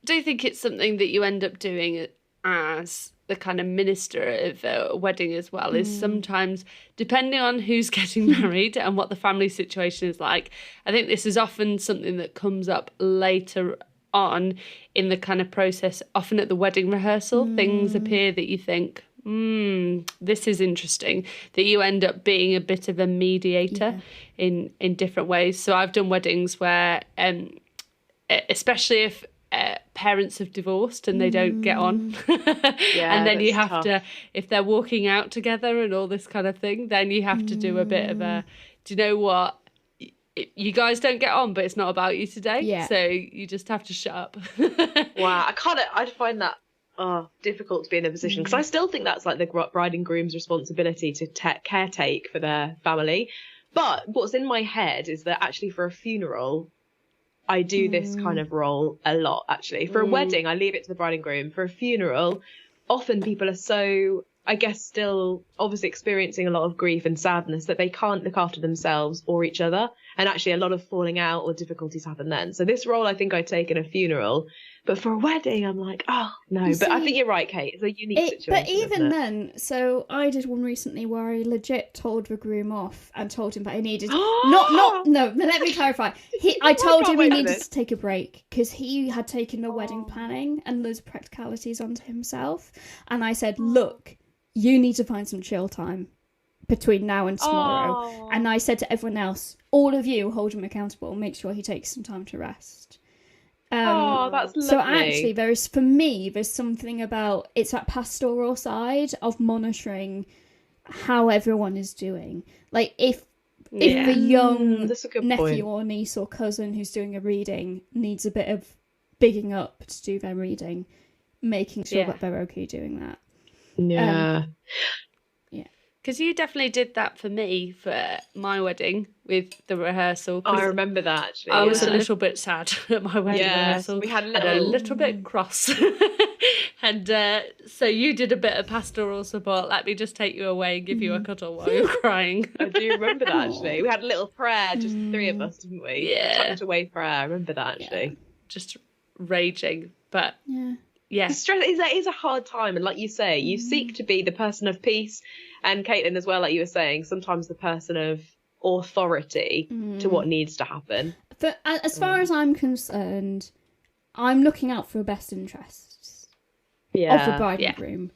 C: Do you think it's something that you end up doing as the kind of minister of a wedding as well, is sometimes, depending on who's getting married and what the family situation is like, I think this is often something that comes up later on in the kind of process, often at the wedding rehearsal, things appear that you think, This is interesting that you end up being a bit of a mediator in different ways. So I've done weddings where, especially if parents have divorced and they don't get on, and then you have to, if they're walking out together and all this kind of thing, then you have to do a bit of a, do you know what? You guys don't get on, but it's not about you today. Yeah. So you just have to shut up.
A: Wow, I'd find that difficult to be in a position, because I still think that's like the bride and groom's responsibility to caretake for their family. But what's in my head is that actually for a funeral, I do this kind of role a lot, actually. For a wedding, I leave it to the bride and groom. For a funeral, often people are so, I guess, still obviously experiencing a lot of grief and sadness that they can't look after themselves or each other. And actually a lot of falling out or difficulties happen then. So this role I think I take in a funeral. But for a wedding, I'm like, oh, no. But I think you're right, Kate. It's a unique situation.
B: But even then, so I did one recently where I legit told the groom off and told him that he needed... no, let me clarify. I told him he needed to take a break because he had taken the wedding planning and those practicalities onto himself. And I said, look, you need to find some chill time between now and tomorrow. And I said to everyone else, all of you hold him accountable. Make sure he takes some time to rest.
A: That's lovely.
B: So actually, there's something about, it's that pastoral side of monitoring how everyone is doing. Like if a young nephew or niece or cousin who's doing a reading needs a bit of bigging up to do their reading, making sure that they're okay doing that.
A: Yeah.
C: Because you definitely did that for me for my wedding with the rehearsal.
A: I remember that, actually.
C: I was a little bit sad at my wedding rehearsal.
A: We had
C: a little bit cross. And so you did a bit of pastoral support. Let me just take you away and give you a cuddle while you're crying.
A: I do remember that, actually. We had a little prayer, just the three of us, didn't we?
C: Yeah.
A: Tucked away prayer. I remember that, actually.
C: Yeah. Just raging. But yeah.
A: Stress is a hard time. And like you say, you seek to be the person of peace. And Caitlin as well, like you were saying, sometimes the person of authority to what needs to happen.
B: But as far as I'm concerned, I'm looking out for the best interests of the bride and groom.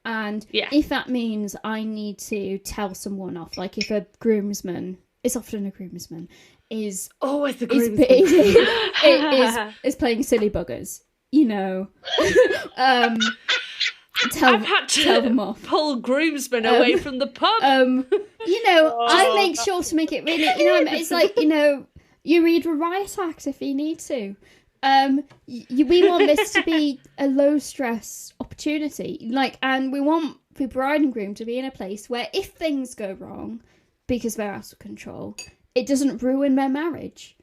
B: And if that means I need to tell someone off, like if a groomsman, it's often a groomsman, is
C: always the groomsman.
B: is playing silly buggers, you know. I've had to tell them off.
C: Pull groomsmen away from the pub.
B: I make sure to make it really, it's like, you read the riot act if you need to. We want this to be a low stress opportunity, and we want the bride and groom to be in a place where if things go wrong because they're out of control, it doesn't ruin their marriage.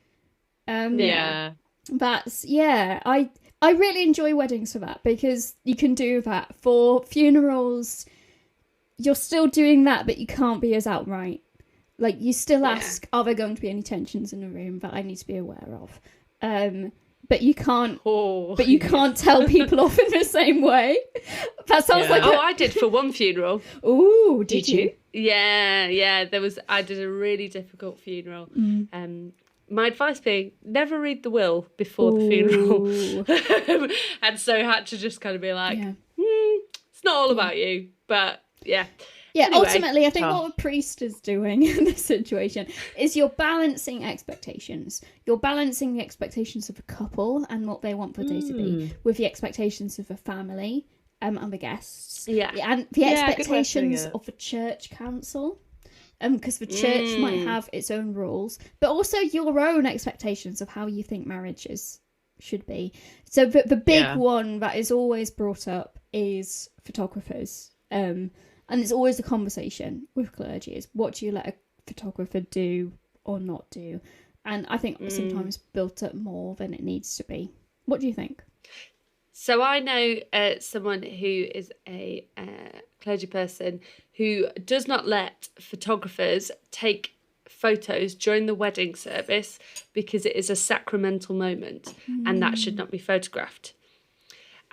B: I really enjoy weddings for that, because you can do that. For funerals, you're still doing that, but you can't be as outright. Like, you still ask, are there going to be any tensions in the room that I need to be aware of? But you can't. But you can't tell people off in the same way. That sounds like.
C: I did for one funeral.
B: Ooh, did you?
C: Yeah. I did a really difficult funeral. My advice being, never read the will before the funeral. And so had to just kind of be like, it's not all about you, but yeah.
B: Yeah,
C: anyway,
B: ultimately, I think what a priest is doing in this situation is you're balancing expectations. You're balancing the expectations of a couple and what they want the day to be with the expectations of a family and the guests.
C: Yeah.
B: And the expectations of the church council. Because the church might have its own rules, but also your own expectations of how you think marriages should be. So the big one that is always brought up is photographers. And it's always a conversation with clergy is, what do you let a photographer do or not do? And I think sometimes built up more than it needs to be. What do you think?
C: So I know someone who is a clergy person who does not let photographers take photos during the wedding service because it is a sacramental moment and that should not be photographed.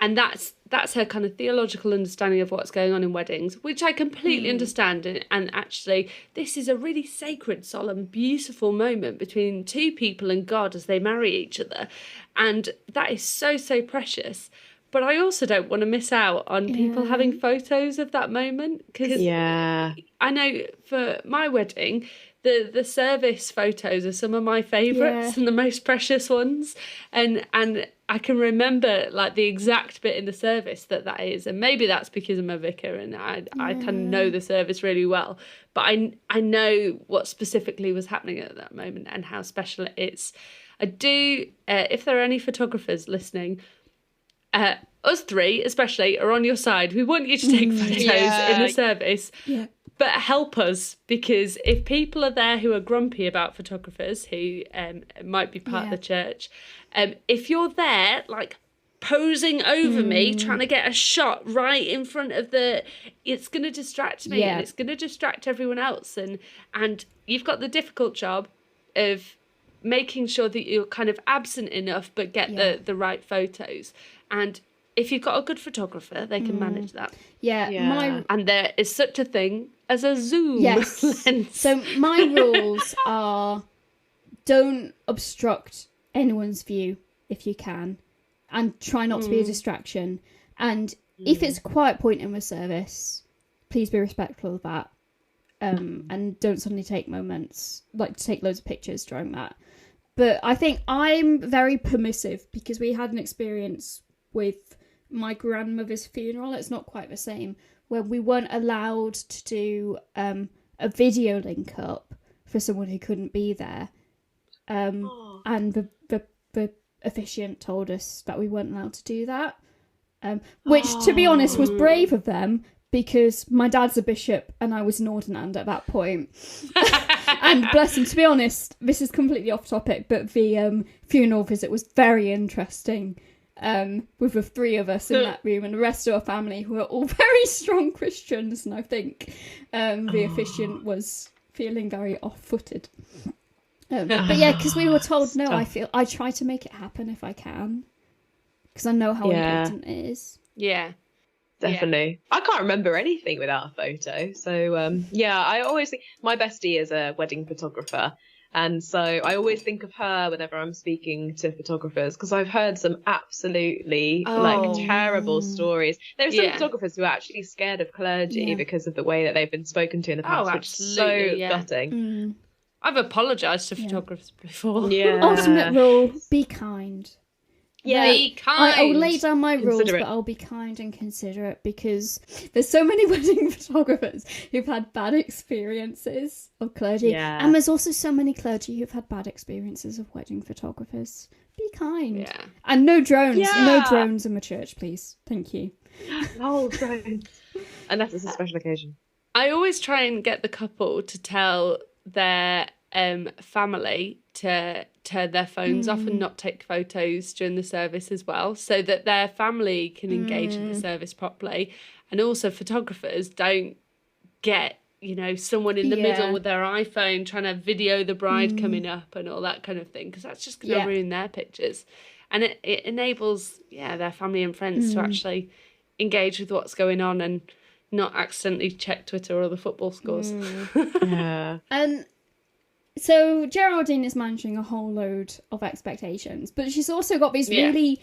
C: And that's her kind of theological understanding of what's going on in weddings, which I completely understand. And actually, this is a really sacred, solemn, beautiful moment between two people and God as they marry each other. And that is so, so precious. But I also don't want to miss out on people having photos of that moment. Because I know for my wedding, the service photos are some of my favourites and the most precious ones. And I can remember like the exact bit in the service that is. And maybe that's because I'm a vicar and I kind of know the service really well. But I know what specifically was happening at that moment and how special it is. I do, if there are any photographers listening, us three especially are on your side. We want you to take photos in the service, but help us, because if people are there who are grumpy about photographers who might be part of the church, if you're there like posing over me trying to get a shot right in front of it's going to distract me and it's going to distract everyone else, and you've got the difficult job of making sure that you're kind of absent enough but get the right photos. And if you've got a good photographer, they can manage that. And there is such a thing as a zoom lens.
B: So my rules are: don't obstruct anyone's view if you can, and try not to be a distraction. And if it's a quiet point in the service, please be respectful of that. And don't suddenly take moments, like to take loads of pictures during that. But I think I'm very permissive, because we had an experience with my grandmother's funeral. It's not quite the same, where we weren't allowed to do a video link up for someone who couldn't be there. And the officiant told us that we weren't allowed to do that, which, to be honest, was brave of them, because my dad's a bishop and I was an ordinand at that point. And bless him, to be honest, this is completely off topic, but the funeral visit was very interesting, with the three of us in that room and the rest of our family who are all very strong Christians, and I think the officiant was feeling very off-footed. But yeah, because we were told, no, I try to make it happen if I can, because I know how important it is.
C: Yeah.
A: Definitely. I can't remember anything without a photo. So, I always think my bestie is a wedding photographer. And so I always think of her whenever I'm speaking to photographers, because I've heard some absolutely terrible stories. There are some photographers who are actually scared of clergy because of the way that they've been spoken to in the past, which is so gutting.
C: I've apologised to photographers before.
B: Ultimate rule, be kind.
C: Be kind.
B: I'll lay down my rules, but I'll be kind and considerate, because there's so many wedding photographers who've had bad experiences of clergy. And there's also so many clergy who've had bad experiences of wedding photographers. Be kind. And no drones. No drones in the church, please. Thank you.
A: No drones. Unless it's a special occasion.
C: I always try and get the couple to tell their family to turn their phones off and not take photos during the service as well, so that their family can engage in the service properly. And also photographers don't get, someone in the middle with their iPhone trying to video the bride coming up and all that kind of thing, because that's just going to ruin their pictures. And it enables their family and friends to actually engage with what's going on and not accidentally check Twitter or the football scores.
B: And so Geraldine is managing a whole load of expectations, but she's also got these really...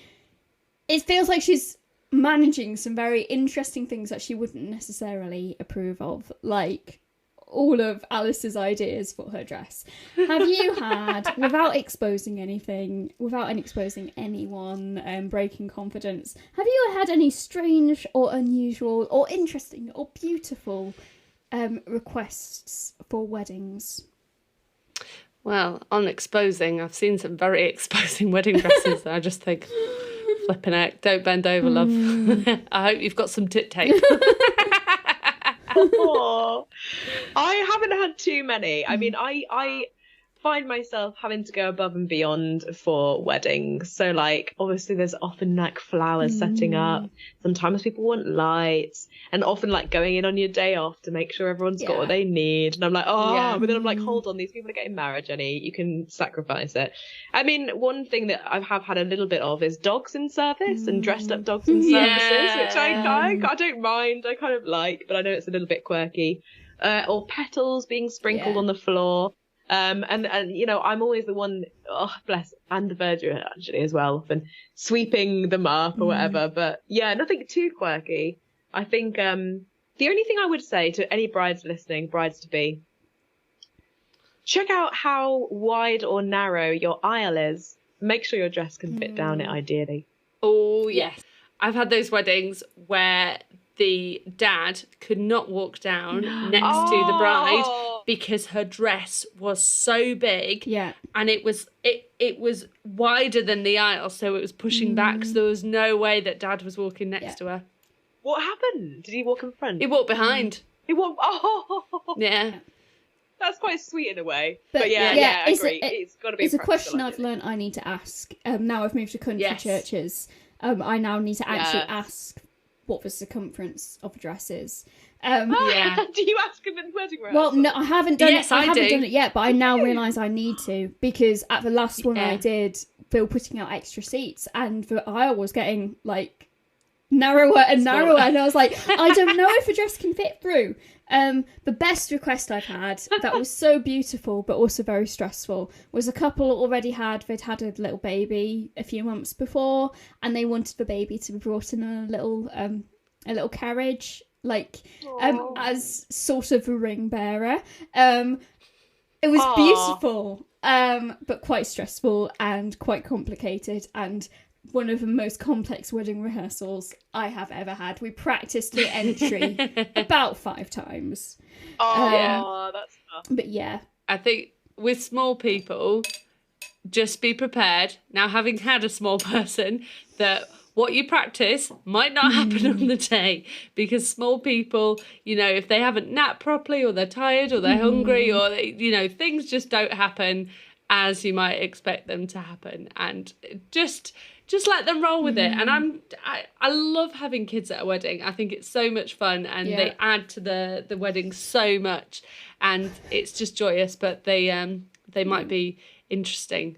B: It feels like she's managing some very interesting things that she wouldn't necessarily approve of, like all of Alice's ideas for her dress. Have you had, without exposing anything, without exposing anyone, breaking confidence, have you had any strange or unusual or interesting or beautiful requests for weddings?
C: Well, on exposing, I've seen some very exposing wedding dresses that I just think, flipping out, don't bend over, love. I hope you've got some tit tape.
A: I haven't had too many. I mean, I find myself having to go above and beyond for weddings. So, like, obviously there's often, like, flowers setting up. Sometimes people want lights. And often, like, going in on your day off to make sure everyone's got what they need. And I'm like, but then I'm like, hold on, these people are getting married, Jenny. You can sacrifice it. I mean, one thing that I have had a little bit of is dogs in service and dressed up dogs in services, which I don't mind. I kind of like, but I know it's a little bit quirky. Or petals being sprinkled on the floor. And you know, I'm always the one, oh bless, and the verger actually as well, often sweeping them up or whatever. But yeah, nothing too quirky. I think the only thing I would say to any brides listening, brides to be, check out how wide or narrow your aisle is. Make sure your dress can fit down it, ideally.
C: Oh yes, I've had those weddings where the dad could not walk down next to the bride because her dress was so big.
B: Yeah.
C: And it was wider than the aisle, so it was pushing back, so there was no way that dad was walking next to her.
A: What happened? Did he walk in front?
C: He walked behind.
A: He walked... Oh!
C: Yeah.
A: That's quite sweet in a way.
B: But
A: I agree. It's got to be.
B: It's a question I've learned I need to ask. Now I've moved to country churches. I now need to actually ask what the circumference of a dress is.
A: Do you ask him in wedding rehearsal?
B: Well, no, I haven't done it. I haven't
C: do.
B: done it yet, but I now realise I need to, because at the last one I did, they were putting out extra seats, and the aisle was getting like narrower and narrower, and I was like, I don't know if a dress can fit through. The best request I've had that was so beautiful but also very stressful was a couple they'd had a little baby a few months before, and they wanted the baby to be brought in a little carriage, like as sort of a ring bearer. It was beautiful, but quite stressful and quite complicated, and one of the most complex wedding rehearsals I have ever had. We practiced the entry about 5 times.
A: That's tough.
B: But yeah.
C: I think with small people, just be prepared, now having had a small person, that what you practice might not happen on the day, because small people, you know, if they haven't napped properly, or they're tired, or they're hungry, or they, you know, things just don't happen as you might expect them to happen, and just let them roll with it. And I love having kids at a wedding. I think it's so much fun, and they add to the wedding so much, and it's just joyous. But they might be interesting.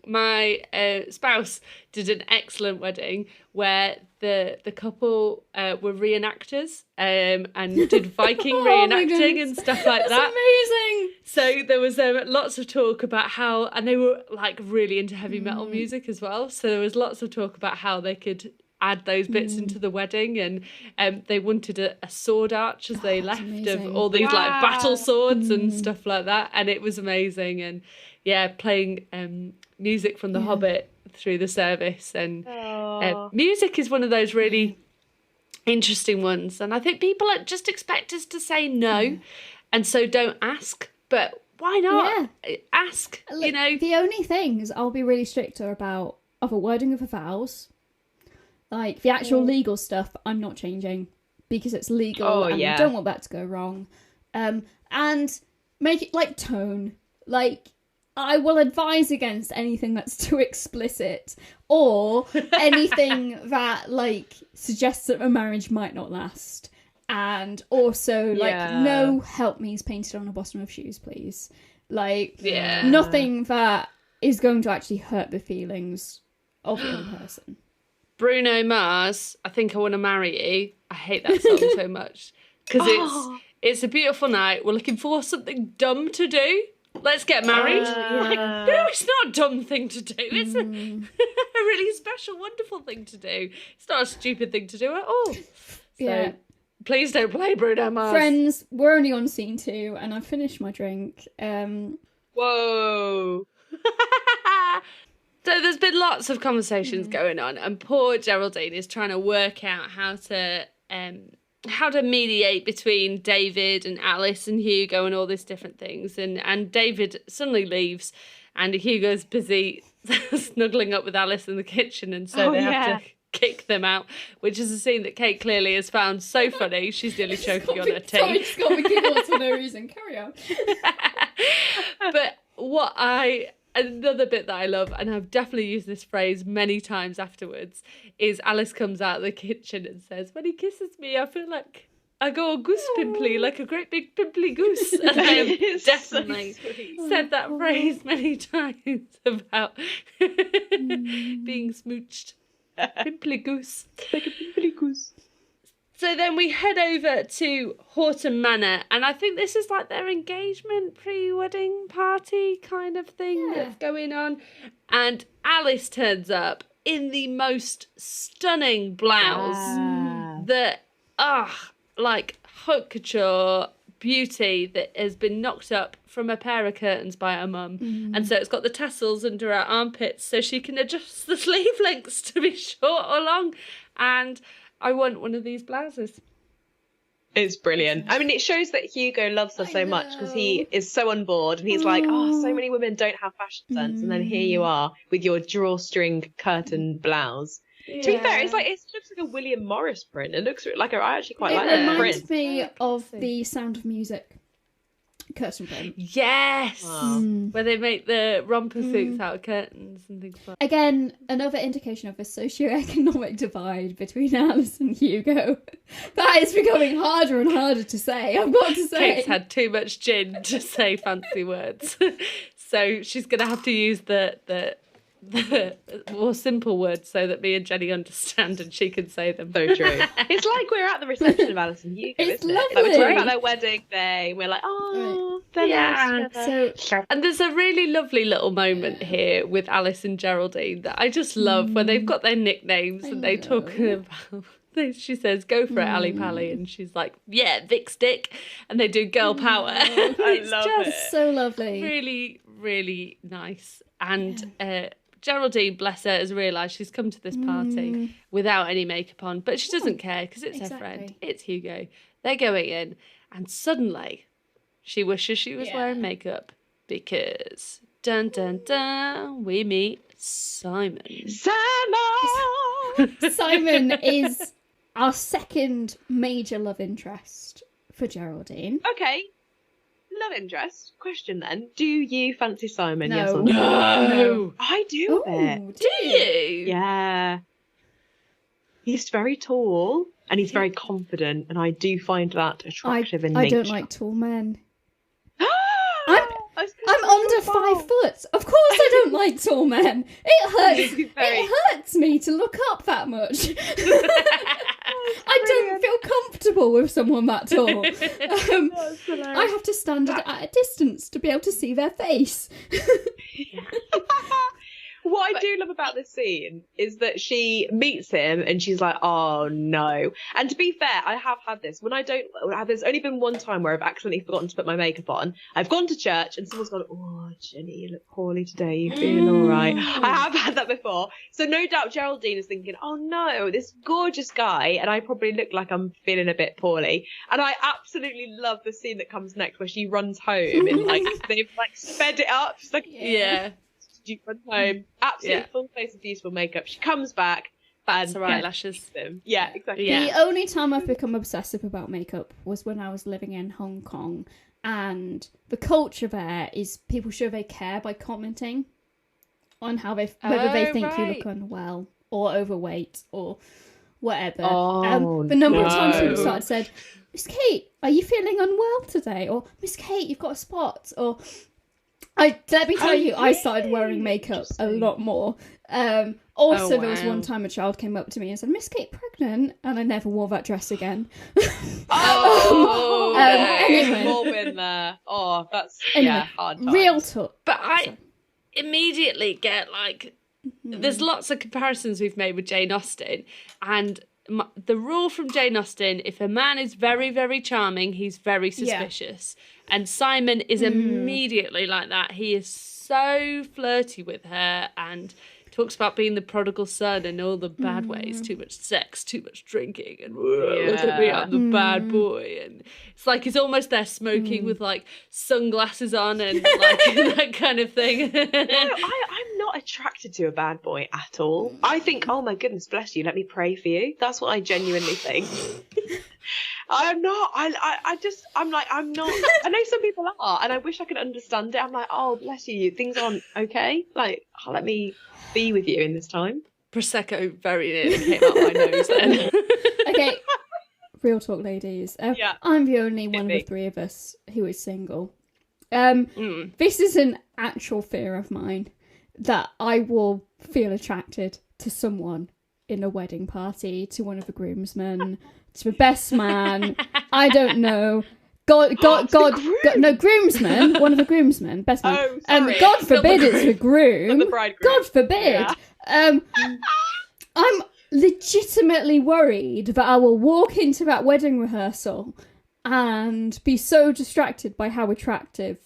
C: My spouse did an excellent wedding where the couple were reenactors and did Viking reenacting and stuff like that.
B: Amazing.
C: So there was lots of talk about how, and they were like really into heavy metal music as well. So there was lots of talk about how they could add those bits into the wedding, and they wanted a sword arch as they left of all these like battle swords and stuff like that, and it was amazing. And playing music from The Hobbit through the service, and music is one of those really interesting ones, and I think people just expect us to say no, and so don't ask, but why not ask?
B: Look,
C: you know,
B: the only things I'll be really stricter about are the wording of the vows. Like the actual legal stuff I'm not changing, because it's legal and I don't want that to go wrong. And make it like tone, like I will advise against anything that's too explicit, or anything that like suggests that a marriage might not last. And also like no help me's painted on the bottom of shoes, please. Like nothing that is going to actually hurt the feelings of the other person.
C: Bruno Mars, I Think I Want to Marry You. I hate that song so much, because it's a beautiful night. We're looking for something dumb to do. Let's get married. Like, no, it's not a dumb thing to do. It's a really special, wonderful thing to do. It's not a stupid thing to do at all. So please don't play Bruno Mars.
B: Friends, we're only on scene 2, and I've finished my drink.
A: Whoa.
C: So there's been lots of conversations going on, and poor Geraldine is trying to work out how to mediate between David and Alice and Hugo and all these different things. And David suddenly leaves, and Hugo's busy snuggling up with Alice in the kitchen, and so they have to kick them out, which is a scene that Kate clearly has found so funny. She's nearly choking on her tea.
B: Sorry, it's got me giggles for no reason. Carry on.
C: But another bit that I love, and I've definitely used this phrase many times afterwards, is Alice comes out of the kitchen and says, when he kisses me, I feel like I go goose pimply, like a great big pimply goose. And I have definitely said that phrase many times about being smooched. Pimply goose.
A: Like a pimply goose.
C: So then we head over to Horton Manor, and I think this is like their engagement pre-wedding party kind of thing that's going on. And Alice turns up in the most stunning blouse that, like haute couture beauty that has been knocked up from a pair of curtains by her mum. And so it's got the tassels under her armpits so she can adjust the sleeve lengths to be short or long. And I want one of these blouses.
A: It's brilliant. I mean, it shows that Hugo loves her so much because he is so on board and he's like, so many women don't have fashion sense. And then here you are with your drawstring curtain blouse. Yeah. To be fair, it looks like a William Morris print. It looks like I actually quite like that print.
B: It reminds me of the Sound of Music curtain print.
C: Yes! Where they make the romper suits out of curtains and things like that.
B: Again, another indication of a socioeconomic divide between Alice and Hugo. That is becoming harder and harder to say, I've got to say.
C: Kate's had too much gin to say fancy words. So she's going to have to use the more simple words so that me and Jenny understand and she can say them.
A: So true. It's like we're at the reception of Alice and Hugo,
B: it's
A: isn't
B: lovely.
A: Like we're talking about their wedding day. We're like, they're nice
C: together. And there's a really lovely little moment here with Alice and Geraldine that I just love when they've got their nicknames and they talk about. She says, "Go for it, Ali Pally," and she's like, "Yeah, Vic Stick," and they do girl power.
A: I love it.
B: So lovely.
C: Really, really nice. And Geraldine, bless her, has realised she's come to this party without any makeup on, but she doesn't care because it's her friend. It's Hugo. They're going in, and suddenly she wishes she was wearing makeup because, dun dun dun, we meet Simon.
B: Simon is our second major love interest for Geraldine.
A: Okay. Love interest. Question then. Do you fancy Simon?
B: No.
A: Yes or no?
C: No.
A: I do a bit.
C: Do you?
A: Yeah. He's very tall and he's very confident, and I do find that attractive in nature.
B: I don't like tall men. I'm under 5 foot. Of course I don't like tall men. It hurts me to look up that much. I don't feel comfortable with someone that tall. I have to stand at a distance to be able to see their face.
A: What I do love about this scene is that she meets him and she's like, oh no. And to be fair, I have had this. There's only been one time where I've accidentally forgotten to put my makeup on. I've gone to church and someone's gone, oh, Jenny, you look poorly today. You feeling all right? I have had that before. So no doubt Geraldine is thinking, oh no, this gorgeous guy. And I probably look like I'm feeling a bit poorly. And I absolutely love the scene that comes next where she runs home and they've sped it up. She's like,
C: yeah.
A: You run home, absolutely full face of beautiful makeup. She comes back and
C: her eyelashes.
A: Yeah, exactly.
B: Yeah. The only time I've become obsessive about makeup was when I was living in Hong Kong, and the culture there is people show they care by commenting on how whether they think you look unwell or overweight or whatever. The number of times people started said, "Miss Kate, are you feeling unwell today?" Or "Miss Kate, you've got a spot," or let me tell you, I started wearing makeup a lot more. There was one time a child came up to me and said, "Miss Kate pregnant?" And I never wore that dress again.
A: Anyway. More been there. Oh, that's hard times.
B: Real talk.
C: But I immediately get there's lots of comparisons we've made with Jane Austen, and the rule from Jane Austen: if a man is very, very charming, he's very suspicious. And Simon is immediately like that. He is so flirty with her and talks about being the prodigal son and all the bad ways. Too much sex, too much drinking, and look at me, I'm the bad boy. And it's like he's almost there smoking with sunglasses on and that kind of thing.
A: No, I'm not attracted to a bad boy at all. I think, oh my goodness, bless you, let me pray for you. That's what I genuinely think. I'm not. I'm not. I know some people are, and I wish I could understand it. I'm like, oh, bless you, things aren't okay. Let me be with you in this time.
C: Prosecco very nearly came out my nose then.
B: Okay, real talk, ladies. I'm the only one of the three of us who is single. This is an actual fear of mine, that I will feel attracted to someone in a wedding party to one of the groomsmen, to the best man. I don't know. God, no, groomsman, one of the groomsmen, best man.
A: Oh, sorry.
B: God forbid it's the groom.
A: Not the bridegroom.
B: God forbid.
A: Yeah.
B: I'm legitimately worried that I will walk into that wedding rehearsal and be so distracted by how attractive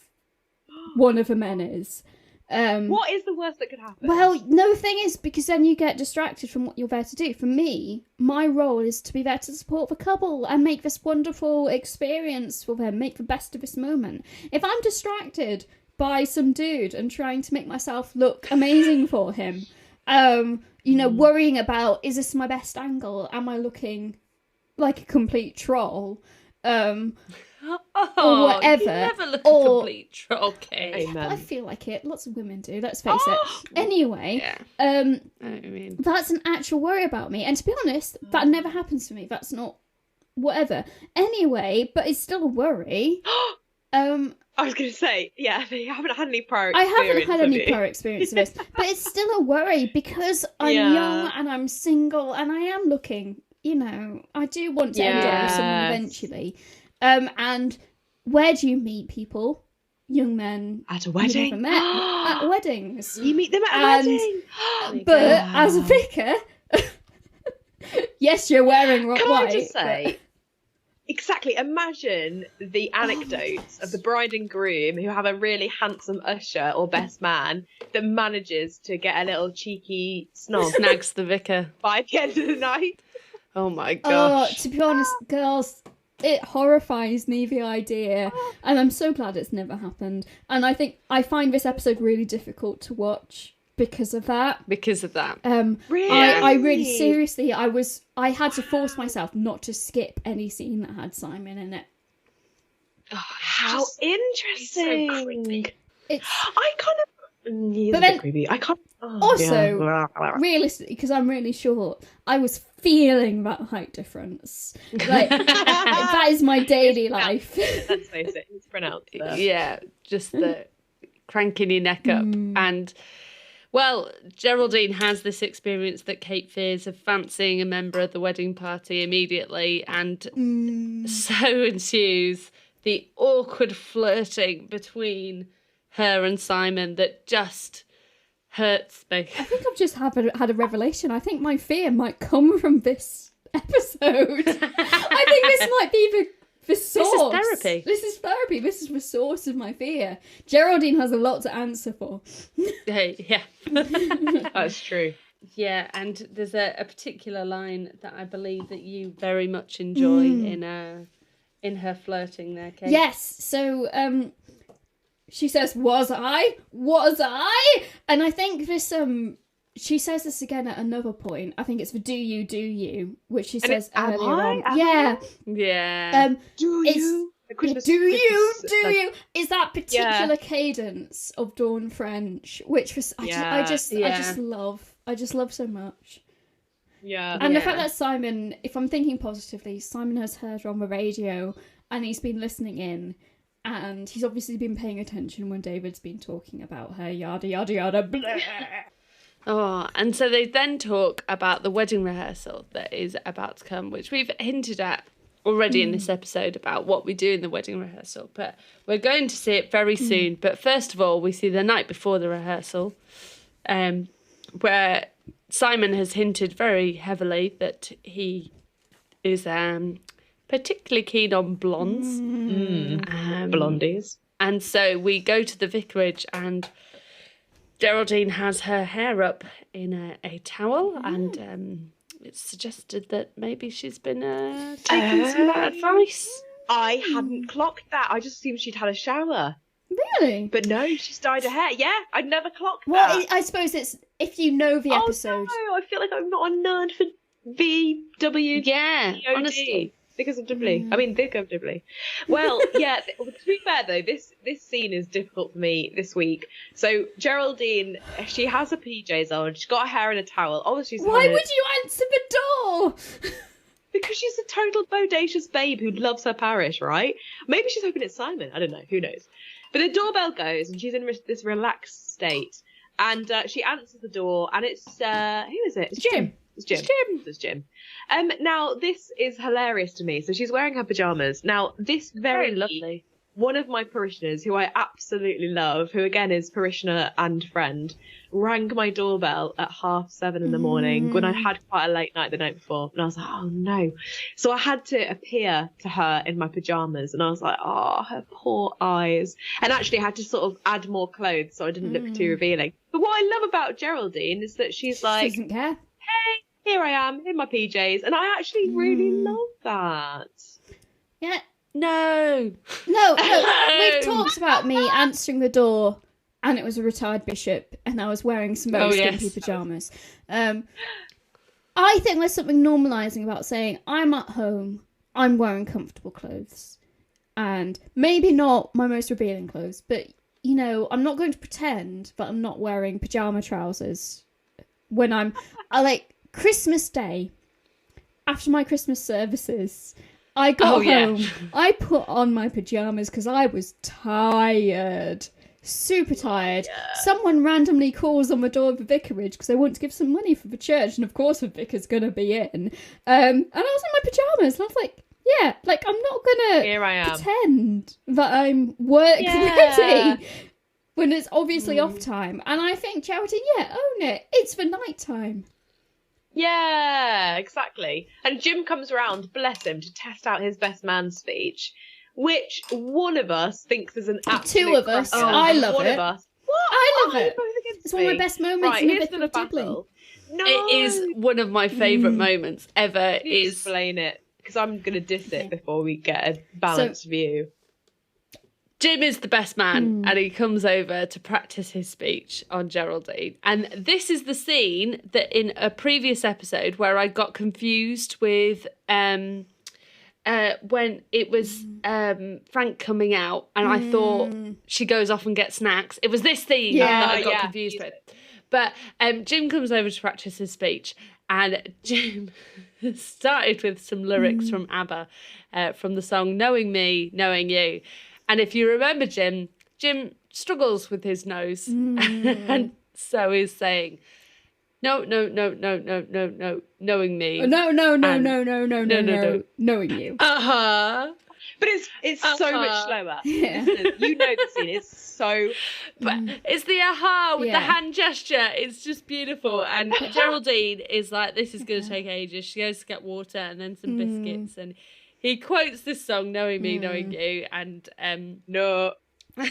B: one of the men is.
A: What is the worst that could happen?
B: Well, no, the thing is, because then you get distracted from what you're there to do. For me, my role is to be there to support the couple and make this wonderful experience for them, make the best of this moment. If I'm distracted by some dude and trying to make myself look amazing for him, worrying about, is this my best angle? Am I looking like a complete troll? Or whatever.
C: You never look a complete troll, Kate.
A: Amen.
B: I feel like it. Lots of women do, let's face it. Anyway, that's an actual worry about me. And to be honest, that never happens to me. That's not whatever. Anyway, but it's still a worry.
A: I was going to say, yeah, you haven't had any prior
B: I
A: experience.
B: haven't had any prior experience of this, but it's still a worry because I'm young and I'm single and I am looking, I do want to end up with someone eventually. And where do you meet people? Young men.
A: At a wedding?
B: You've never met. At weddings.
A: You meet them at a wedding?
B: But as a vicar, yes, you're wearing white.
A: Can I just say, exactly, imagine the anecdotes of the bride and groom who have a really handsome usher or best man that manages to get a little cheeky snog.
C: Snags the vicar.
A: By the end of the night.
C: Oh my gosh.
B: Oh, to be honest, girls, it horrifies me, the idea, and I'm so glad it's never happened. And I find this episode really difficult to watch because of that.
A: Really?
B: I really, seriously, I had to force myself not to skip any scene that had Simon in it.
A: Oh, how interesting.
C: So creepy.
A: I kind of... He's
B: But
A: a
B: then-
A: bit creepy. I can't...
B: Also, realistically, because I'm really short, I was feeling that height difference. Like, that is my daily life.
A: Let's face it, it's pronounced there.
C: Yeah, just the cranking your neck up. And, well, Geraldine has this experience that Kate fears of fancying a member of the wedding party immediately, and so ensues the awkward flirting between her and Simon that just hurts me.
B: I think I've just had a revelation. I think my fear might come from this episode. I think this might be the source.
C: This is therapy.
B: This is therapy. This is the source of my fear. Geraldine has a lot to answer for.
C: Yeah.
A: That's true.
C: Yeah, and there's a particular line that I believe that you very much enjoy in her flirting there, Kate.
B: Yes. So, she says, "Was I? Was I?" And I think this she says this again at another point. I think it's the "do you," which she says earlier on. Yeah.
A: Do you?
B: Do you? Is that particular cadence of Dawn French, which was I just love so much.
A: Yeah.
B: And the fact that Simon, if I'm thinking positively, Simon has heard her on the radio and he's been listening in. And he's obviously been paying attention when David's been talking about her, yada, yada, yada, blah.
C: Oh, and so they then talk about the wedding rehearsal that is about to come, which we've hinted at already in this episode about what we do in the wedding rehearsal. But we're going to see it very soon. But first of all, we see the night before the rehearsal, where Simon has hinted very heavily that he is... particularly keen on blondes.
A: Blondies.
C: And so we go to the vicarage and Geraldine has her hair up in a towel and it's suggested that maybe she's been taking some bad advice.
A: I hadn't clocked that. I just assumed she'd had a shower.
B: Really?
A: But no, she's dyed her hair. Yeah, I'd never clocked
B: Well,
A: that.
B: I suppose it's, if you know the episode.
A: Oh no, I feel like I'm not a nerd for VW.
C: Yeah, honestly.
A: Because of Dibley. I mean, Vicar of Dibley. Well, yeah, to be fair though, this scene is difficult for me this week. So Geraldine, she has her PJs on, she's got her hair in a towel. Obviously,
B: Why would you answer the door?
A: Because she's a total bodacious babe who loves her parish, right? Maybe she's hoping it's Simon. I don't know. Who knows? But the doorbell goes and she's in this relaxed state. And she answers the door and it's, who is it? It's Jim. It's Jim. It's Jim. Now, this is hilarious to me. So she's wearing her pyjamas. Now, this very
C: lovely.
A: One of my parishioners, who I absolutely love, who again is parishioner and friend, rang my doorbell at 7:30 in the morning when I'd had quite a late night the night before. And I was like, oh no. So I had to appear to her in my pyjamas. And I was like, oh, her poor eyes. And actually I had to sort of add more clothes so I didn't look too revealing. But what I love about Geraldine is that she's like,
B: she doesn't care.
A: Hey, here I am in my PJs. And I actually really love that.
B: Yeah.
C: No.
B: We've talked about me answering the door and it was a retired bishop and I was wearing some very skimpy pyjamas. I think there's something normalising about saying I'm at home, I'm wearing comfortable clothes. And maybe not my most revealing clothes, but, you know, I'm not going to pretend that I'm not wearing pyjama trousers when I Christmas Day, after my Christmas services, I got home, I put on my pyjamas because I was tired, super tired. Someone randomly calls on the door of the vicarage because they want to give some money for the church, and of course the vicar's going to be in. And I was in my pyjamas, and I was like, yeah, like I'm not going to pretend that I'm work ready when it's obviously off time. And I think, Geraldine, own it. It's for night time.
A: Yeah, exactly. And Jim comes around, bless him, to test out his best man speech, which one of us thinks is an absolute
B: Two of us.
A: cracker.
B: I love
A: one
B: it.
A: Of us. What?
B: I love
A: Oh,
B: it.
A: both against
B: It's one of my
A: me.
B: best moments
A: Right,
B: in the
A: here's
B: Vicar
A: the
B: of Dibley.
A: battle. No.
C: It is one of my favourite moments ever.
A: Explain it, because I'm going to diss it before we get a balanced view.
C: Jim is the best man and he comes over to practice his speech on Geraldine. And this is the scene that in a previous episode where I got confused with when it was Frank coming out and I thought she goes off and gets snacks. It was this scene that I got confused with. But Jim comes over to practice his speech and Jim started with some lyrics from ABBA from the song Knowing Me, Knowing You. And if you remember Jim struggles with his nose. And so is saying, no, knowing me.
B: No, knowing you.
A: But it's so much slower.
B: Yeah.
A: You know the scene. It's so...
C: But it's the with the hand gesture. It's just beautiful. And Geraldine is like, this is going to take ages. She goes to get water and then some biscuits and... He quotes this song, Knowing Me, Knowing You, and
A: no.
B: For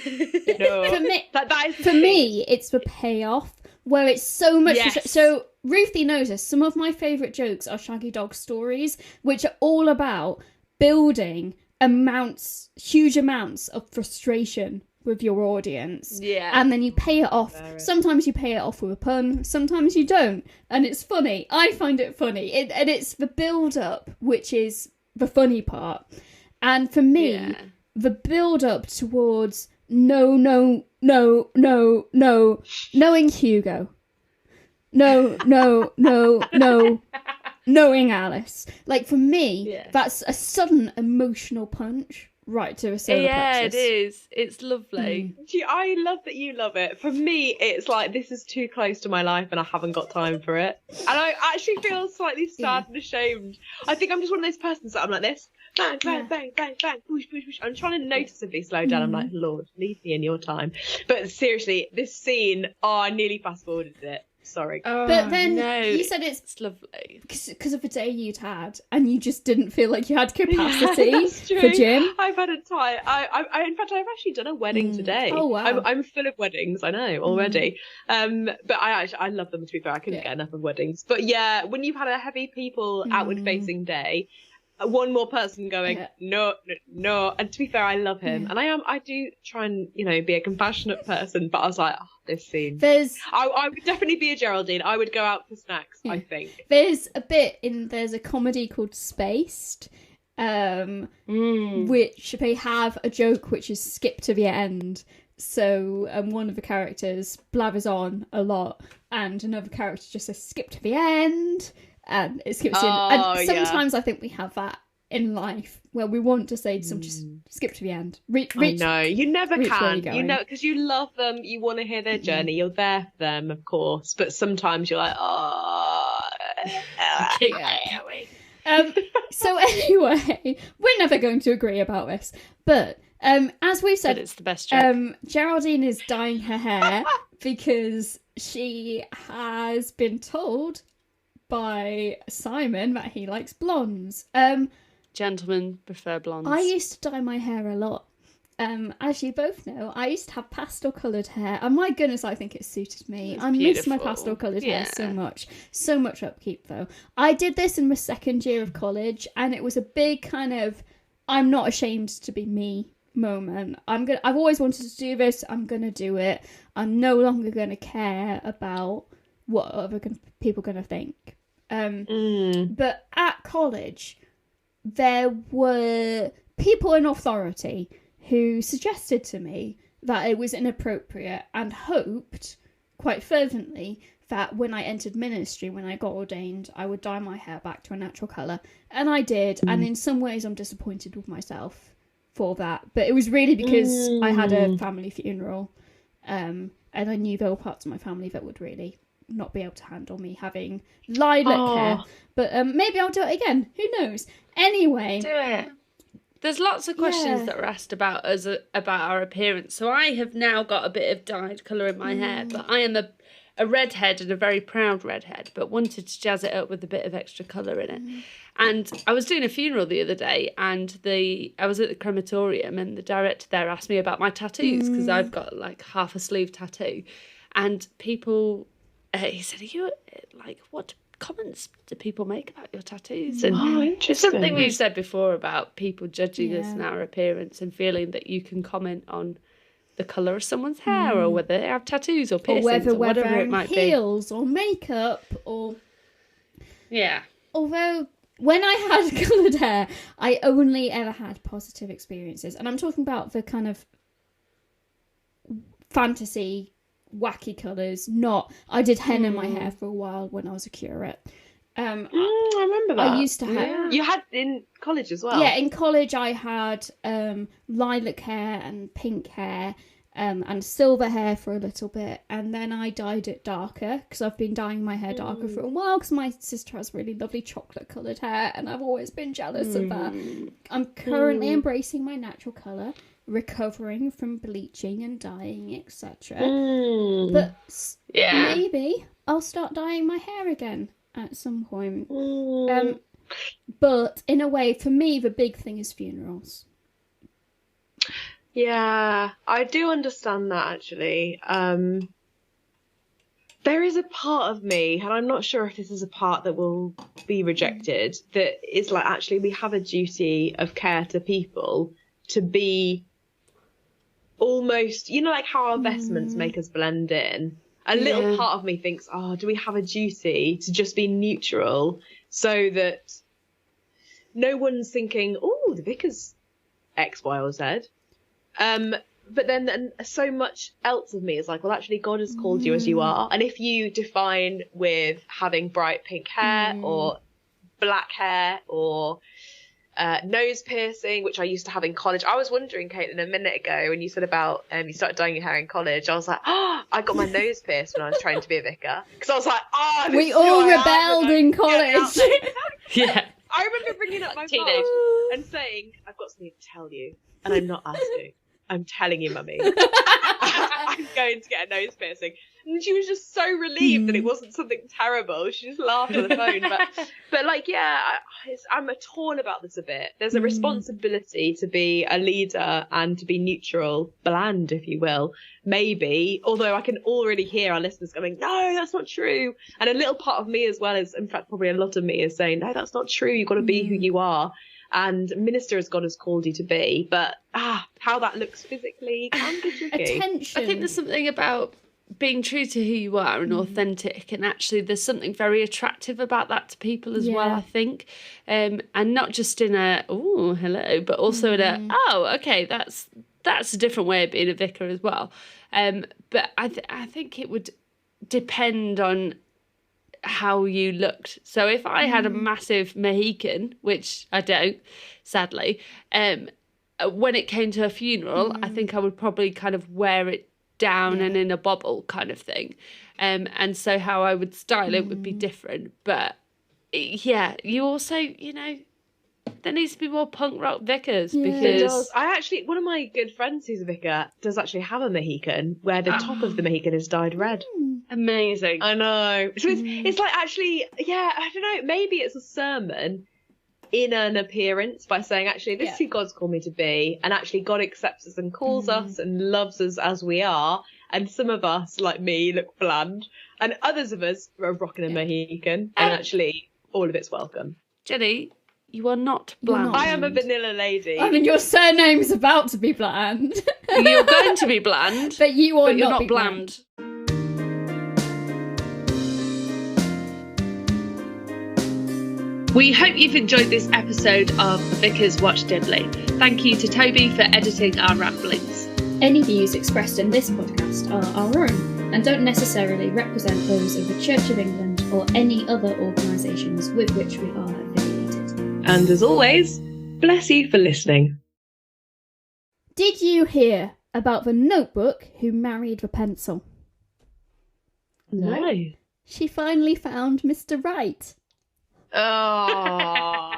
B: me, it's the payoff where it's so much.
C: Yes.
B: So Ruthie knows this. Some of my favourite jokes are Shaggy Dog stories, which are all about building huge amounts of frustration with your audience.
C: Yeah.
B: And then you pay it off. Sometimes you pay it off with a pun, sometimes you don't. And it's funny. I find it funny. And it's the build-up, which is the funny part. And for me, the build-up towards knowing Hugo. Knowing Alice. Like, for me, that's a sudden emotional punch right to a solar plexus.
C: It is. It's lovely.
A: I love that you love it. For me, it's like, this is too close to my life and I haven't got time for it. And I actually feel slightly sad and ashamed. I think I'm just one of those persons that I'm like this. Bang, bang, bang, bang, bang, push, push, push. I'm trying to noticeably slow down. I'm like, Lord, leave me in your time. But seriously, this scene, I nearly fast forwarded it. Sorry.
B: But then you said it's
C: lovely
B: because of the day you'd had, and you just didn't feel like you had capacity for Jim.
A: I've had a time. I in fact, I've actually done a wedding today.
B: Oh wow!
A: I'm full of weddings. I know already. But I love them. To be fair, I couldn't get enough of weddings. But yeah, when you've had a heavy people outward facing day. One more person going no, and to be fair, I love him, and I do try and be a compassionate person, but I was like, this scene. I would definitely be a Geraldine. I would go out for snacks. I think
B: there's a comedy called Spaced, which they have a joke which is skip to the end. So one of the characters blathers on a lot, and another character just says skip to the end. And it skips in. And sometimes I think we have that in life where we want to say to someone, just skip to the end.
A: I know. You never can. Because you love them. You want to hear their journey. You're there for them, of course. But sometimes you're like,
C: Keep going.
B: So anyway, we're never going to agree about this, but as we've said,
C: But it's the best joke.
B: Geraldine is dyeing her hair because she has been told by Simon that he likes blondes.
C: Gentlemen prefer blondes.
B: I used to dye my hair a lot. As you both know, I used to have pastel coloured hair, and my goodness, I think it suited me. I miss my pastel coloured hair so much. So much upkeep, though. I did this in my second year of college, and it was a big kind of, I'm not ashamed to be me moment. I've always wanted to do this. I'm gonna do it. I'm no longer gonna care about what other people are gonna think. But at college, there were people in authority who suggested to me that it was inappropriate and hoped quite fervently that when I entered ministry, when I got ordained, I would dye my hair back to a natural colour. And I did, and in some ways I'm disappointed with myself for that. But it was really because I had a family funeral, and I knew there were parts of my family that would really not be able to handle me having lilac hair. But maybe I'll do it again. Who knows? Anyway.
C: Do it. There's lots of questions that were asked about us, about our appearance. So I have now got a bit of dyed colour in my hair, but I am a redhead and a very proud redhead, but wanted to jazz it up with a bit of extra colour in it. And I was doing a funeral the other day, and I was at the crematorium, and the director there asked me about my tattoos, because I've got like half a sleeve tattoo. And people, he said, "Are you like, what comments do people make about your tattoos?" And
A: interesting.
C: Something we've said before about people judging us and our appearance and feeling that you can comment on the colour of someone's hair or whether they have tattoos or piercings or whatever it might
B: heels or makeup or...
C: Yeah.
B: Although, when I had coloured hair, I only ever had positive experiences. And I'm talking about the kind of fantasy, wacky colours, not... I did henna my hair for a while when I was a curate.
A: I remember that.
B: I used to have...
A: Yeah. You had in college as well?
B: Yeah, in college I had lilac hair and pink hair and silver hair for a little bit. And then I dyed it darker because I've been dyeing my hair darker for a while because my sister has really lovely chocolate coloured hair and I've always been jealous of that. I'm currently embracing my natural colour, recovering from bleaching and dyeing, etc. But maybe I'll start dyeing my hair again at some point. But in a way, for me, the big thing is funerals.
A: Yeah, I do understand that actually. There is a part of me, and I'm not sure if this is a part that will be rejected, that is like, actually we have a duty of care to people to be almost, you know, like how our vestments make us blend in. A little part of me thinks, do we have a duty to just be neutral so that no one's thinking, the vicar's X, Y, or Z. But then so much else of me is like, well, actually, God has called you as you are. And if you define with having bright pink hair or black hair or nose piercing, which I used to have in college. I was wondering, Caitlin, a minute ago when you said about you started dyeing your hair in college, I was like, I got my nose pierced when I was trying to be a vicar. Because I was like,
B: we all rebelled in college.
C: Yeah.
A: I remember bringing up my mum and saying, I've got something to tell you, and I'm not asking. I'm telling you, Mummy. I'm going to get a nose piercing. And she was just so relieved that it wasn't something terrible. She just laughed on the phone. But like, yeah, I'm torn about this a bit. There's a responsibility to be a leader and to be neutral, bland, if you will. Maybe, although I can already hear our listeners going, no, that's not true. And a little part of me as well is, in fact, probably a lot of me is saying, no, that's not true. You've got to be who you are. And minister as God has called you to be. But how that looks physically can be tricky.
B: Attention.
C: I think there's something about being true to who you are and authentic, and actually there's something very attractive about that to people as well, I think. And not just in a, oh, hello, but also in a, oh, okay, that's a different way of being a vicar as well. But I think it would depend on how you looked. So if I had a massive Mohican, which I don't, sadly, when it came to a funeral, I think I would probably kind of wear it down and in a bobble kind of thing. And so how I would style it would be different. But yeah, you also, you know, there needs to be more punk rock vicars
B: Yeah.
C: because
A: one of my good friends who's a vicar does actually have a Mohican where the top of the Mohican is dyed red.
C: amazing.
A: I know. So it's like actually, yeah, I don't know, maybe it's a sermon in an appearance by saying, actually, this is who God's called me to be. And actually God accepts us and calls us and loves us as we are. And some of us, like me, look bland. And others of us are rocking a Mohican. And actually, all of it's welcome.
C: Jenny, you are not bland.
A: I am a vanilla lady.
B: I mean, your surname is about to be bland.
C: You're going to be bland.
B: But you're
C: not bland. We hope you've enjoyed this episode of Vicars Watch Dibley. Thank you to Toby for editing our ramblings.
B: Any views expressed in this podcast are our own and don't necessarily represent those of the Church of England or any other organisations with which we are affiliated.
A: And as always, bless you for listening.
B: Did you hear about the notebook who married the pencil?
A: No.
B: She finally found Mr. Right.
A: Oh.